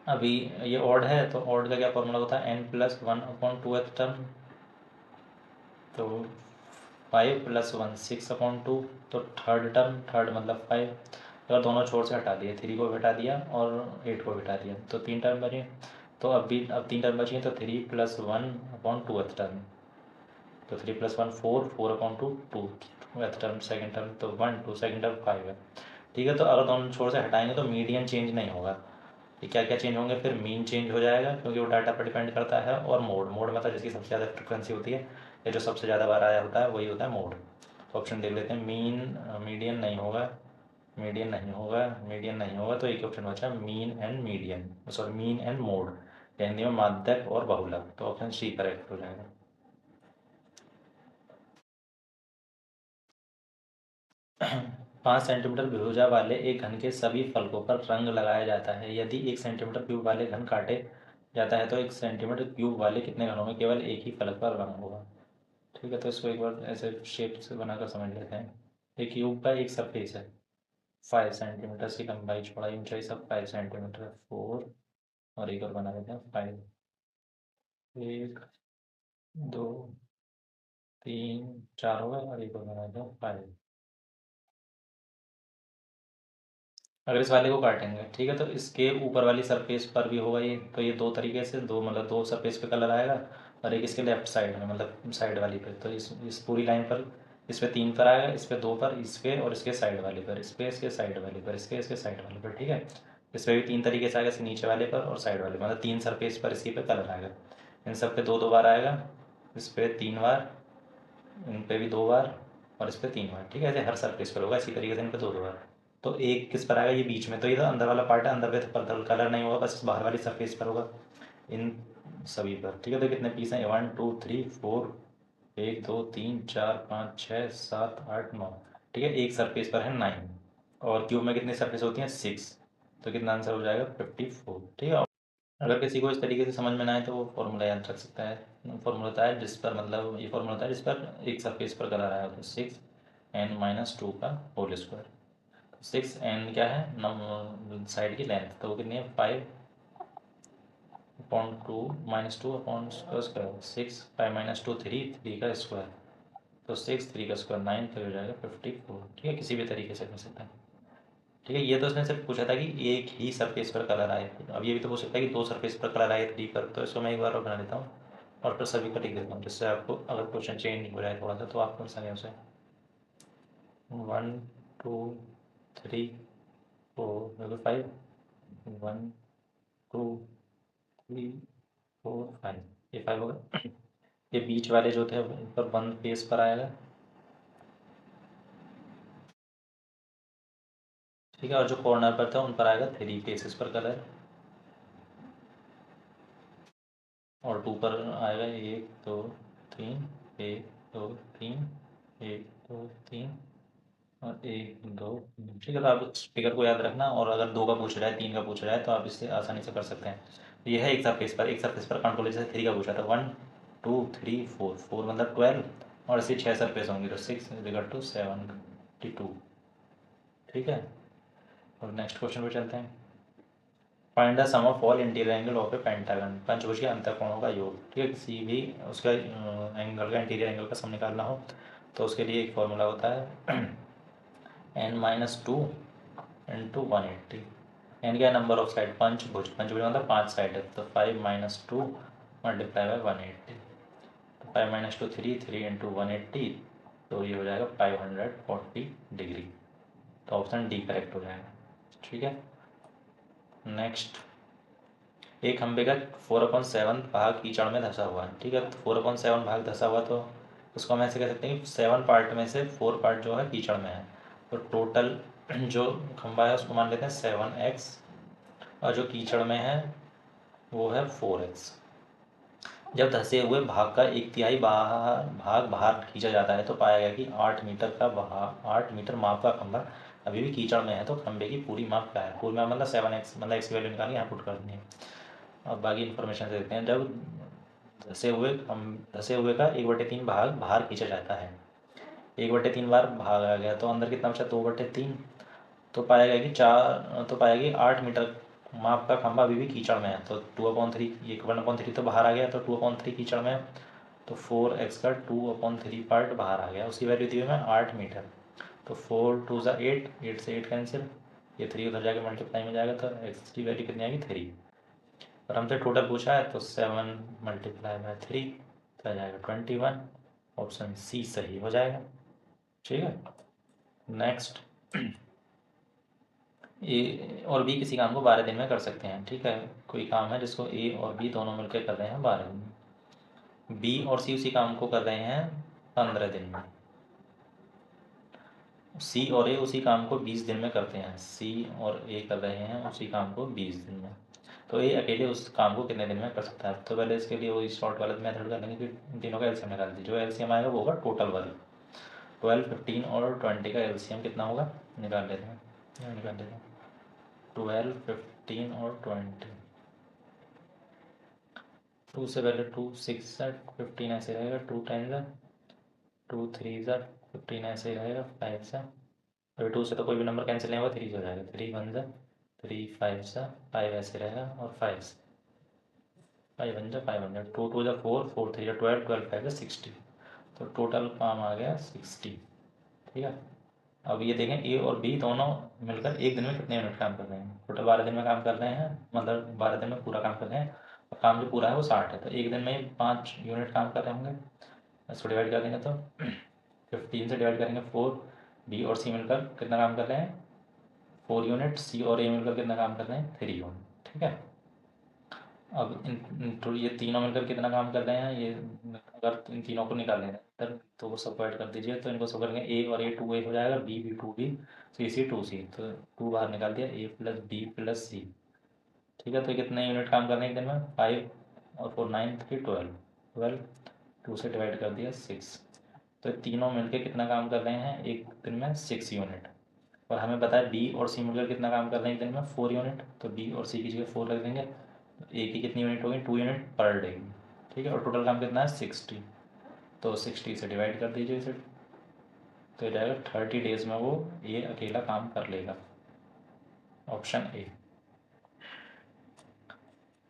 अभी ये ऑड है तो ऑड का क्या फॉर्मूला होता है, n+1/2th टर्म, तो 5 + 1 6/2, तो थर्ड टर्म, थर्ड मतलब 5, अगर दोनों छोर से हटा दिए, 3 को भी हटा दिया और 8 को भी हटा दिया, तो 3 टर्म बचे। तो अब 3 टर्म बची हैं, तो 3 + 1/2th टर्म, तो 3 + 1 4, 4/2 2th टर्म, सेकेंड टर्म तो 1 2, सेकेंड टर्म 5 है। ठीक है, तो अगर दोनों छोर से हटाएंगे तो मीडियन चेंज नहीं होगा। ये क्या क्या चेंज होंगे, फिर मीन चेंज हो जाएगा क्योंकि वो डाटा पर डिपेंड करता है, और मोड, मोड मतलब जिसकी सबसे ज़्यादा फ्रिक्वेंसी होती है या जो सबसे ज़्यादा बार आया होता है वही होता है मोड। तो ऑप्शन देख लेते हैं, मीडियन नहीं होगा, मीडियन नहीं होगा, मीडियन नहीं होगा, तो एक ऑप्शन बचा mean and median, sorry mean and mode, Hindi में माध्यक और बहुलक। तो ऑप्शन सी करेक्ट हो जाएगा। 5 सेंटीमीटर भुजा वाले एक घन के सभी फलकों पर रंग लगाया जाता है। यदि 1 सेंटीमीटर क्यूब वाले घन काटे जाता है तो 1 सेंटीमीटर क्यूब वाले कितने घनों में केवल एक ही फलक पर रंग होगा। ठीक है, तो इसको एक बार ऐसे शेप से बनाकर समझ लेते हैं। एक क्यूब का एक सरफेस है, 5 सेंटीमीटर की लंबाई चौड़ाई ऊंचाई सब 5 सेंटीमीटर है, 4, और एक और बना देते हैं 5, 1 2 3 4 होगा, और एक और बना देते हैं 5। अगर इस वाले को काटेंगे, ठीक है, तो इसके ऊपर वाली सरफेस पर भी होगा ये, तो ये दो तरीके से, दो मतलब दो सरफेस पे कलर आएगा, और एक इसके लेफ्ट साइड में, मतलब साइड वाली पे, तो इस पूरी लाइन पर इस पे 3 पर आएगा, इस पे 2 पर, इस पे और इसके साइड वाले पर, इस पे इसके साइड वाले पर, इसके साइड वाले पर। ठीक है, इस पे भी 3 तरीके से आएगा, इसके नीचे वाले पर और साइड वाले, मतलब 3 सरफेस पर इसी पे कलर आएगा। इन सब पे 2 बार आएगा, इस पे 3 बार, इन पे भी 2 बार, और इस पे 3 बार। ठीक है, ऐसे हर सरफेस पर होगा, इसी तरीके से इन पे 2 बार। तो एक किस पर आएगा, ये बीच में, तो ये तो अंदर वाला पार्ट है, अंदर पे तो कलर नहीं होगा, बस बाहर वाली सरफेस पर होगा, इन सभी पर। ठीक है, तो कितने पीस हैं, 1 2 3 4, 1 2 3 4 5 6 7 8 9। ठीक है, एक सरफेस पर है 9, और क्यूब में कितनी सरफेस होती हैं, 6, तो कितना आंसर हो जाएगा, 54। ठीक है, अगर किसी को इस तरीके से समझ में ना आए तो वो फॉर्मूला याद रख सकता है। फॉर्मूला होता है जिस पर, मतलब ये फॉर्मूला होता है जिस पर एक सरफेस पर कलर आया होता है, 6n-2 का होल स्क्वायर। 6n क्या है, नम साइड की लेंथ, तो वो कितनी है, 5/2 -2 अपॉन स्क्वायर, 6 5 - 2 3 का स्क्वायर, तो 6 3 का स्क्वायर 9, फिर हो जाएगा 54। ठीक है, किसी भी तरीके से कर सकता है। ठीक है, ये तो उसने सिर्फ पूछा था कि एक ही सरफेस पर कलर आए, अब ये भी तो हो सकता है कि 2 सरफेस पर कलर आए 3 पर, तो इसको मैं एक बार और बना देता हूँ। और फिर सभी का टिक देता हूँ, जिससे आपको अगर क्वेश्चन चेंज नहीं हो जाए थोड़ा सा तो आप कर सकें उसे। 1 2 3 4 5 1 2 3 4 5 ये 5 होगा। ये बीच वाले जो थे ऊपर बंद पेज पर आएगा, ठीक है, और जो कॉर्नर पर था उन पर आएगा 3 पेसेस पर कलर, और 2 पर आएगा 1 2 3 1 2 3 1 2 3 और 1 2 ठीक है। तो आप उस फिगर को याद रखना, और अगर 2 का पूछ रहा है 3 का पूछ रहा है तो आप इससे आसानी से कर सकते हैं। तो ये है एक सरफेस पर कंट्रोल जैसे 3 का पूछा था, 1 2 3 4 4 मतलब 12, और ऐसे 6 सरफेस होंगी तो 6 इक्वल टू 72, ठीक है। और नेक्स्ट क्वेश्चन पे चलते हैं। Find the sum of all interior angle of a pentagon, पंचभुज के अंतःकोणों का योग, ठीक है। किसी भी उसका एंगल का, इंटीरियर एंगल का सम निकालना हो तो उसके लिए एक फॉर्मूला होता है n-2 इंटू 180। एन क्या नंबर ऑफ साइड, पंचभुज मतलब 5 साइड है, तो 5 - 2 मल्टीप्लाई बाय 180, तो 5 - 2 3 3 इंटू 180, तो ये हो जाएगा 540 डिग्री। तो ऑप्शन डी करेक्ट हो जाएगा, ठीक है। नेक्स्ट, एक खंबे का 4/7 भाग कीचड़ में धंसा हुआ है, ठीक है। तो 4/7 भाग धंसा हुआ, तो उसको हम ऐसे कह सकते हैं कि 7 पार्ट में से 4 पार्ट जो है कीचड़ में है, तो टोटल जो खंबा है उसको मान लेते हैं 7x, और जो कीचड़ में है वो है 4x। जब धंसे हुए भाग का 1/3 भाग बाहर खींचा जाता है तो पाया गया कि 8 मीटर माप का खंबा अभी भी कीचड़ में है, तो खंबे की पूरी माप क्या है। पूरी माप मतलब 7x, मतलब x की वैल्यू निकालनी यहाँ पुट कर देनी है। अब बाकी इन्फॉर्मेशन से देखते हैं। जब धसे हुए का 1/3 भाग बाहर खींचा जाता है, 1/3 बार भाग आ गया तो अंदर कितना बचा, 2/3, तो पाया गया कि 8 मीटर माप का खंभा अभी भी कीचड़ में है, तो 2/3, ये 1/3 तो बाहर आ गया, तो 2/3 कीचड़ में है, तो 4x का 2/3 पार्ट बाहर आ गया। उसकी वैल्यू दी हुई है 8 मीटर, तो 4 2 ज़ा 8, 8 से 8 कैंसिल, ये 3 उधर जाके मल्टीप्लाई में जाएगा, तो x की वैल्यू कितनी आएगी 3। और हमसे टोटल पूछा है तो 7 मल्टीप्लाई बाय 3 तो आ जाएगा 21। ऑप्शन सी सही हो जाएगा, ठीक है। नेक्स्ट, ए और बी किसी काम को 12 दिन में कर सकते हैं, ठीक है। कोई काम है जिसको ए और बी दोनों मिलकर कर रहे हैं 12 दिन में, बी और सी उसी काम को कर रहे हैं 15 दिन में, सी और ए उसी काम को 20 दिन में करते हैं, सी और ए कर रहे हैं उसी काम को 20 दिन में, तो ये अकेले उस काम को कितने दिन में कर सकता है। तो पहले इसके लिए वही शॉर्ट वाला मेथड कर लेंगे, फिर इन तीनों का एलसीएम निकाल दीजिए। जो एलसीएम आएगा वो होगा टोटल वाली, 12 15 और 20 का एलसीएम कितना होगा, निकाल लेते हैं, निकाल लेते हैं। 12 15 और 20, 2 से पहले 2 6 15 ऐसे रहेगा, 2 10 2 3 15 ऐसे ही रहेगा, 5 सा, अभी 2 से तो कोई भी नंबर कैंसिल नहीं होगा, 3 से हो जाएगा, 3 1 3 5 5 ऐसे रहेगा, और 5 5 1 5 1 2 2 4 4 3 12 12 5 60, तो टोटल काम आ गया 60, ठीक है। अब ये देखें ए और बी दोनों मिलकर एक दिन में कितने यूनिट काम कर रहे हैं। टोटल 12 दिन में काम कर रहे हैं, मतलब 12 दिन में पूरा काम कर रहे हैं, और काम जो पूरा है वो 60 है, तो एक दिन में 5 यूनिट काम कर रहे होंगे। इसको डिवाइड कर देंगे तो 15 से डिवाइड करेंगे 4, बी और सी मिलकर कितना काम कर रहे हैं 4 यूनिट, सी और ए मिलकर कितना काम कर रहे हैं 3 यूनिट, ठीक है। अब तो ये तीनों मिलकर कितना काम कर रहे हैं, ये अगर इन तीनों को निकाल लेना इधर तो वो सब ऐड कर दीजिए, तो इनको सब करेंगे ए और ए 2 ए हो जाएगा, बी बी 2 बी, सी सी 2 सी, तो 2 बाहर निकाल दिया, ए प्लस बी प्लस सी, ठीक है। तो कितने यूनिट काम कर रहे हैं एक दिन में, 5 और 4 9 3 12, 12 2 से डिवाइड कर दिया 6, तो तीनों मिलकर कितना काम कर रहे हैं एक दिन में 6 यूनिट। और हमें पता है बी और सी मिलकर कितना काम कर रहे हैं एक दिन में 4 यूनिट, तो बी और सी की जगह 4 रख देंगे, ए की कितनी यूनिट होगी 2 यूनिट पर डे, ठीक है। और टोटल काम कितना है 60, तो 60 से डिवाइड कर दीजिए इसे, तो जाएगा 30 डेज में वो ये अकेला काम कर लेगा, option A.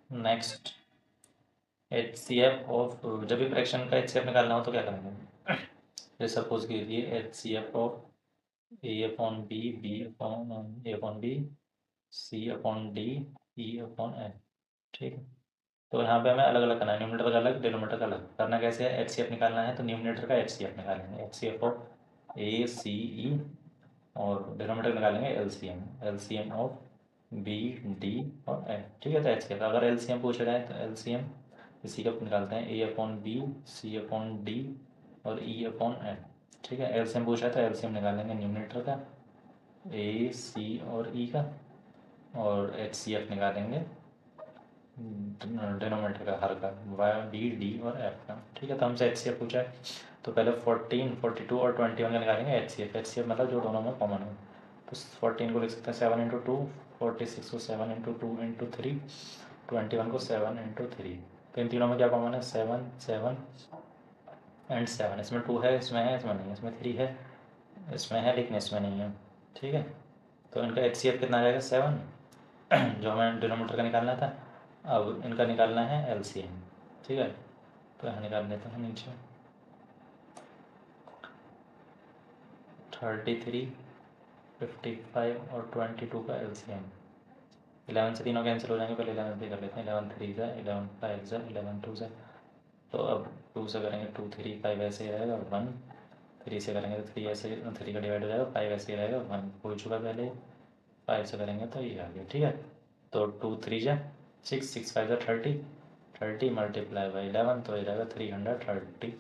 Next, H C F of, जब भी फ्रैक्शन का एच सी एफ निकालना हो तो क्या करेंगे, जैसे सपोज कीजिए H C F of A upon B, B upon A upon B, C upon D, E upon F, ठीक है। तो यहाँ पे हमें अलग अलग करना है, न्यूमरेटर का अलग, डिनोमिनेटर का अलग। करना कैसे है, HCF निकालना है तो न्यूमरेटर का HCF निकालेंगे, HCF ऑफ ACE, और डिनोमिनेटर निकालेंगे LCM ऑफ BD और F। ठीक है, तो HCF अगर LCM पूछ रहा है तो LCM इसी का निकालते हैं, A/B, C/D और E/F। ठीक है, LCM पूछा है तो LCM निकालेंगे न्यूमरेटर का A, C और E का, और HCF निकालेंगे डिनोमिनेटर का हर का B, D और F का। ठीक है, तो हमसे HCF पूछा है तो पहले 14, 42 और 21 का निकालेंगे HCF मतलब जो दोनों में कॉमन हो। तो 14 को लिख सकते हैं 7 × 2, 46 को 7 × 2 × 3, 21 को 7 × 3। तो इन तीनों में क्या कॉमन है, 7, 7 एंड 7। इसमें 2 है, इसमें है, इसमें नहीं है, इसमें 3 है, इसमें है लेकिन इसमें नहीं है। ठीक है, तो इनका HCF कितना आ जाएगा, 7 जो हमें डिनोमिनेटर का निकालना था। अब इनका निकालना है LCM। ठीक है, तो यहाँ निकाल लेते हैं नीचे 33, 55 और 22 का LCM। 11 से तीनों कैंसिल हो जाएंगे, पहले 11 से कर लेते हैं। 11 3 जा, 11 5 जा, 11 2 जा। तो अब 2 से करेंगे 2 3 5 ऐसे ही रहेगा, 1 3 से करेंगे तो 3 ऐसे 3 का डिवाइड हो जाएगा, 5 ऐसे ही रहेगा, 1 हो चुका पहले। 5 से करेंगे तो ये आ गया। ठीक है, तो 2 3 जा 6, 6 5 जा 30, 30 मल्टीप्लाई बाई 11 तो ये जाएगा 330।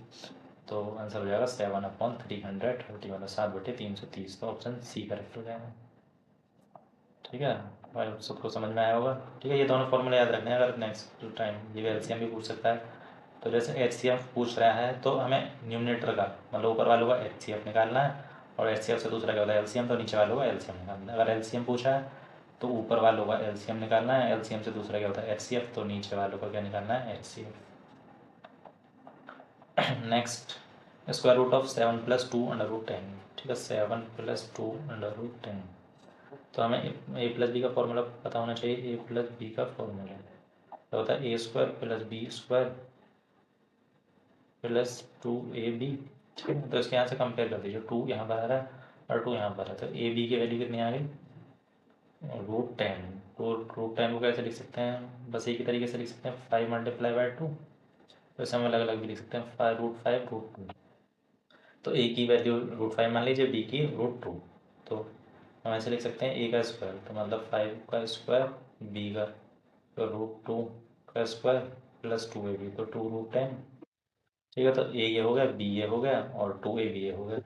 तो आंसर हो जाएगा 7/330, मतलब 7/330। तो ऑप्शन C करेक्ट हो जाएगा। ठीक है भाई, सबको समझ में आया होगा। ठीक है, ये दोनों फॉर्मूले याद रखने हैं, अगर नेक्स्ट टाइम ये LCM भी पूछ सकता है। तो जैसे HCF पूछ रहा है तो हमें न्यूमरेटर का मतलब ऊपर वालों का HCF निकालना है, और HCF से दूसरा क्या होता है LCM, तो नीचे वालों का LCM निकालना है। अगर LCM पूछा है तो ऊपर वालों का LCM निकालना है, LCM से दूसरा क्या होता है HCF, तो नीचे वालों का क्या निकालना है HCF। Next, square root of 7 + 2 √10। ठीक है, 7 + 2 √10। तो हमें A + B का फॉर्मूला पता होना चाहिए। A + B का फॉर्मूला क्या होता है, A² + B² + 2AB। ठीक है, तो इसके यहाँ से कंपेयर कर दीजिए, 2 यहाँ पर आ रहा है और 2 यहाँ पर है, तो AB की वैल्यू कितनी आ गई, √10। तो √10 को कैसे लिख सकते हैं, बस एक ही तरीके से लिख सकते हैं, 5 × 2। तो इसे हम अलग अलग भी लिख सकते हैं, 5 √5 √2। तो A की वैल्यू √5 मान लीजिए, B की √2। तो हम ऐसे लिख सकते हैं A का स्क्वायर, तो मतलब 5 का स्क्वायर, B का तो √2 का स्क्वायर + 2AB, तो 2 √10। ठीक है, तो A ये हो गया, B ये हो गया और 2AB ये हो गया,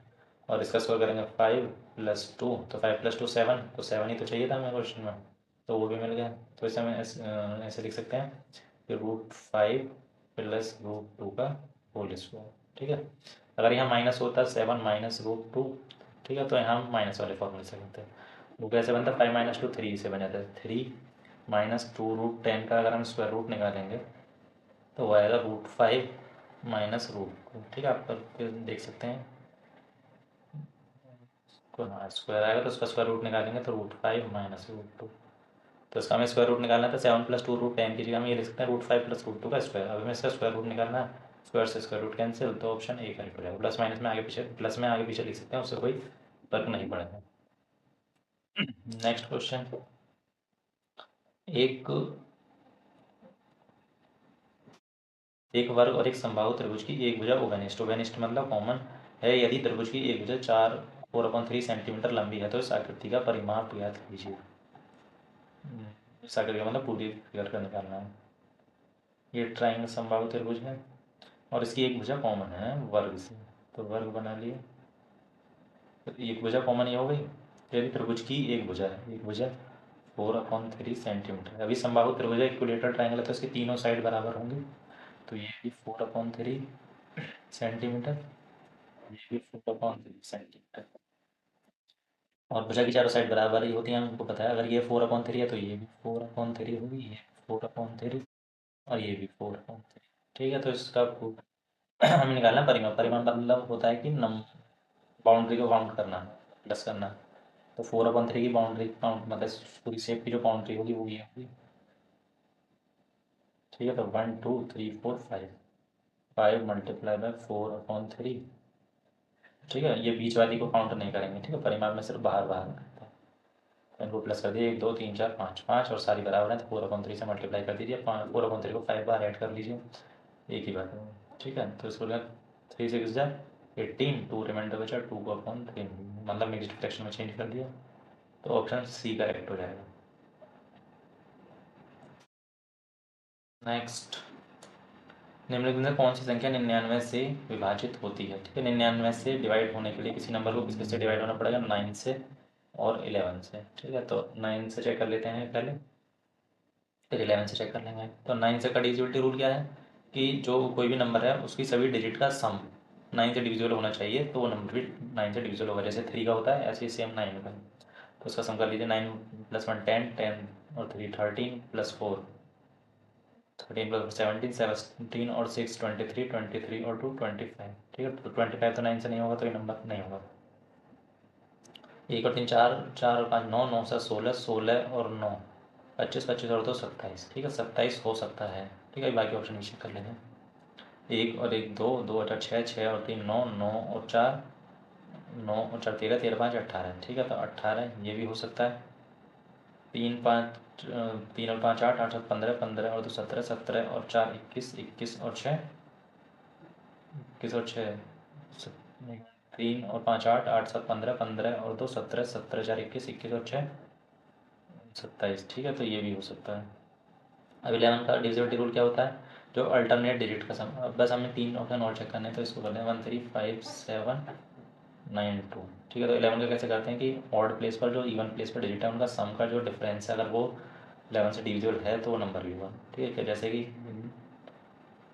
और इसका स्क्वायर करेंगे 5 + 2, तो 5 + 2 7, तो 7 ही तो चाहिए था हमें क्वेश्चन में, तो वो भी मिल गया। तो इसे हम ऐसे लिख सकते हैं कि √5 + √2 का होल स्क्वायर। ठीक है, अगर यहाँ माइनस होता 7 - √2, ठीक है, तो यहाँ हम माइनस वाले फॉर्मूले से करते हैं। वो कैसे बनता है, 5 - 2 3 से बन जाता है, 3 - 2 √10 का अगर हम स्क्वायर रूट निकालेंगे तो वो आएगा √5 - √2। ठीक है, आप करके देख सकते हैं, तो हाँ स्क्वायर आएगा तो उसका स्क्वायर रूट निकालेंगे तो √5 - √2। तो इसका हमें स्क्वायर रूट निकालना था, 7 + 2 √10 की जगह हम ये लिख सकते हैं √5 + √2 का स्क्वायर। अब हमें इसका स्क्वायर रूट निकालना है, स्क्वायर से स्क्वायर रूट कैंसिल, तो ऑप्शन A करेक्ट हो जाएगा। प्लस माइनस में आगे पीछे, प्लस में आगे पीछे लिख सकते हैं, उससे कोई फर्क नहीं पड़ेगा। नेक्स्ट क्वेश्चन, एक एक वर्ग और एक समबाहु त्रिभुज की एक भुजा ओवेनिस्ट, ओवेनिस्ट मतलब कॉमन है, यदि त्रिभुज की एक भुजा 4/3 सेंटीमीटर लंबी है तो इस आकृति का परिमाप ज्ञात कीजिए। इस आकृति का मतलब पूरी फिगर का निकालना है। ये ट्राइंगल समबाहु त्रिभुज है और इसकी एक भुजा कॉमन है वर्ग से, तो वर्ग बना लिए, तो एक भुजा कॉमन ये हो गई। यदि त्रिभुज की एक भुजा है, एक भुजा 4/3 सेंटीमीटर, अभी समबाहु त्रिभुज इक्विलेटरल ट्राइंगल है तो इसकी तीनों साइड बराबर होंगी, तो ये भी 4/3 सेंटीमीटर, ये भी 4/3 सेंटीमीटर, और भुजा की चारों साइड बराबर ही होती हैं, हमको पता है। अगर ये 4/3 है तो ये भी 4/3 होगी, ये 4/3 और ये भी 4/3। ठीक है, तो इसका हमें निकालना परिमाण। परिमाण मतलब होता है कि नम बाउंड्री को काउंट करना, प्लस करना। तो 4/3 की बाउंड्री काउंट मतलब पूरी शेप की जो बाउंड्री होगी वो ये होगी। ठीक है, तो 1 2 3 4 5, 5 × 4/3। ठीक है, ये बीच वाली को काउंट नहीं करेंगे। ठीक है, परिमाण में सिर्फ बाहर बाहर करते हैं। तो इनको प्लस कर दिए 1 2 3 4 5 5 और सारी बराबर हैं तो 4/3 से मल्टीप्लाई कर दीजिए 4/3 को 5 बार ऐड कर लीजिए एक ही बात है ठीक है। तो इसको 3 6 जा 18 2 रिमाइंडर बचा 2/3 मतलब नेगेटिव फ्रैक्शन में चेंज कर दिया तो ऑप्शन सी करेक्ट हो जाएगा। नेक्स्ट निम्नलिखित में कौन सी संख्या 99 से विभाजित होती है ठीक है। 99 से डिवाइड होने के लिए किसी नंबर को किससे डिवाइड होना पड़ेगा 9 से और 11 से ठीक है। तो 9 से चेक कर लेते हैं पहले फिर 11 से चेक कर लेंगे। तो 9 से का डिविजिबिलिटी रूल क्या है कि जो कोई भी नंबर है उसकी सभी डिजिट का सम 9 से डिविजिबल होना चाहिए तो वो नंबर भी 9 से डिविजिबल होगा। जैसे 3 का होता है ऐसे ही सेम 9 का तो उसका सम कर लीजिए 9 + 1 10 10 और 3 13 + 4 13 + 17 17 और 6 23 23 और 2 25 ठीक है। तो 25 तो 9 से नहीं होगा तो ये नंबर नहीं होगा। 1 और 3 4 4 और 5 9 9 से 16 16 और 9 25 25 और 2 27 ठीक है 27 हो सकता है ठीक है। बाकी ऑप्शन नीचे कर लेंगे 1 और 1 2 2 और 6 6 और 3 9 9 और 4 9 और 4 13 13 5 18 ठीक है। तो 18 ये भी हो सकता है 3 5 3 और 5 8 8 7 15 15 और 2 17 17 और 4 21 21 और 6 21 और 6 3 और 5 8 8 7 15 15 और 2 17 17 4 21 21 और 6 27 ठीक है। तो ये भी हो सकता है। अब 11 का डिविजिबिलिटी रूल क्या होता है जो अल्टरनेट डिजिट का सम अब बस हमें 3 ऑप्शन और चेक करने हैं तो इसको करते हैं 1 3 5 7 9 2 ठीक है। तो 11 का कैसे करते हैं कि ऑड प्लेस पर जो इवन प्लेस पर डिजिट है उनका सम का जो डिफरेंस है अगर वो 11 से डिविजिबल है तो वो नंबर भी हुआ ठीक है। जैसे कि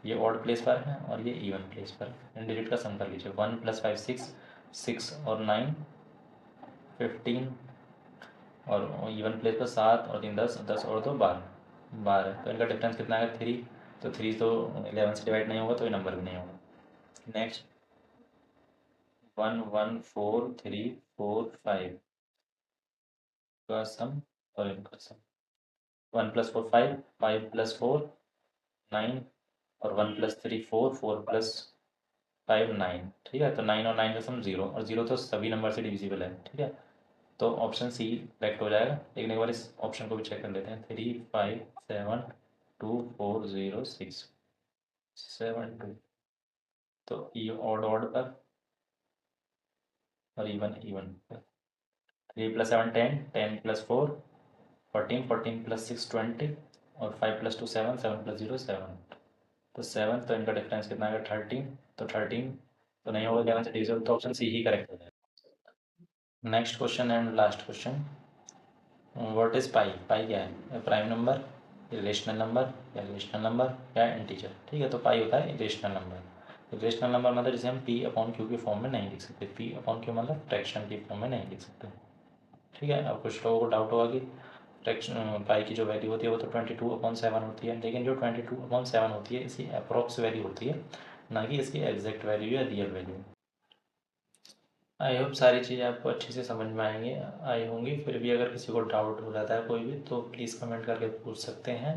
ये ऑड प्लेस पर है और ये इवन प्लेस पर इन डिजिट का सम कर लीजिए 1 + 5 6 6 और 9 15 और इवन प्लेस पर 7 और 3 10 10 और 2 12 12 तो इनका डिफरेंस कितना है 3 तो 3 तो 11 से डिवाइड नहीं होगा तो ये नंबर भी नहीं होगा। नेक्स्ट 1 1 4 3 4 5 का सम और इनका सम 1 + 4 5 5 + 4 9 और 1 + 3 4 4 + 5 9 ठीक है। तो 9 और 9 का सम 0 और 0 तो सभी नंबर से डिविजिबल है ठीक है। तो ऑप्शन सी करेक्ट हो जाएगा लेकिन एक बार इस ऑप्शन को भी चेक कर लेते हैं 3 5 7 2 4 0 6 7 2 तो ये ऑड ऑड पर और इवन इवन पर 3 + 7 10 10 + 4 14 14 + 6 20 और 5 + 2 7 7 + 0 7 तो 7 तो इनका डिफरेंस कितना है 13 तो 13 तो नहीं होगा 11 से डिविजिबल तो ऑप्शन सी ही करेक्ट हो जाएगा। Next question and last question what is pi pi क्या है प्राइम नंबर इरेशनल नंबर या रेशनल नंबर या इंटीजर ठीक है। तो पाई होता है इरेशनल नंबर। इरेशनल नंबर मतलब जिसे हम P/Q की फॉर्म में नहीं लिख सकते P/Q मतलब फ्रैक्शन की फॉर्म में नहीं लिख सकते ठीक है। अब कुछ लोगों को डाउट होगा कि फ्रैक्शन पाई की जो वैल्यू होती है वो तो 22/7 होती है लेकिन जो 22/7 होती है इसकी अप्रॉक्स वैल्यू होती है ना कि इसकी एग्जैक्ट वैल्यू या रियल वैल्यू। आई होप सारी चीज़ें आपको अच्छे से समझ में आएंगी आई होंगी। फिर भी अगर किसी को डाउट हो जाता है कोई भी तो प्लीज़ कमेंट करके पूछ सकते हैं।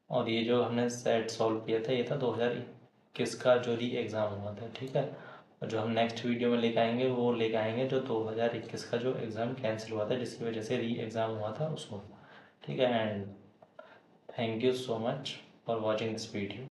और ये जो हमने सेट सॉल्व किया था ये था 2021 का जो री एग्ज़ाम हुआ था ठीक है। और जो हम नेक्स्ट वीडियो में लेके आएंगे वो लेके आएंगे जो 2021 का जो एग्ज़ाम कैंसिल हुआ था जिसकी वजह से री एग्ज़ाम हुआ था उसको ठीक है। And thank you so much for watching this video.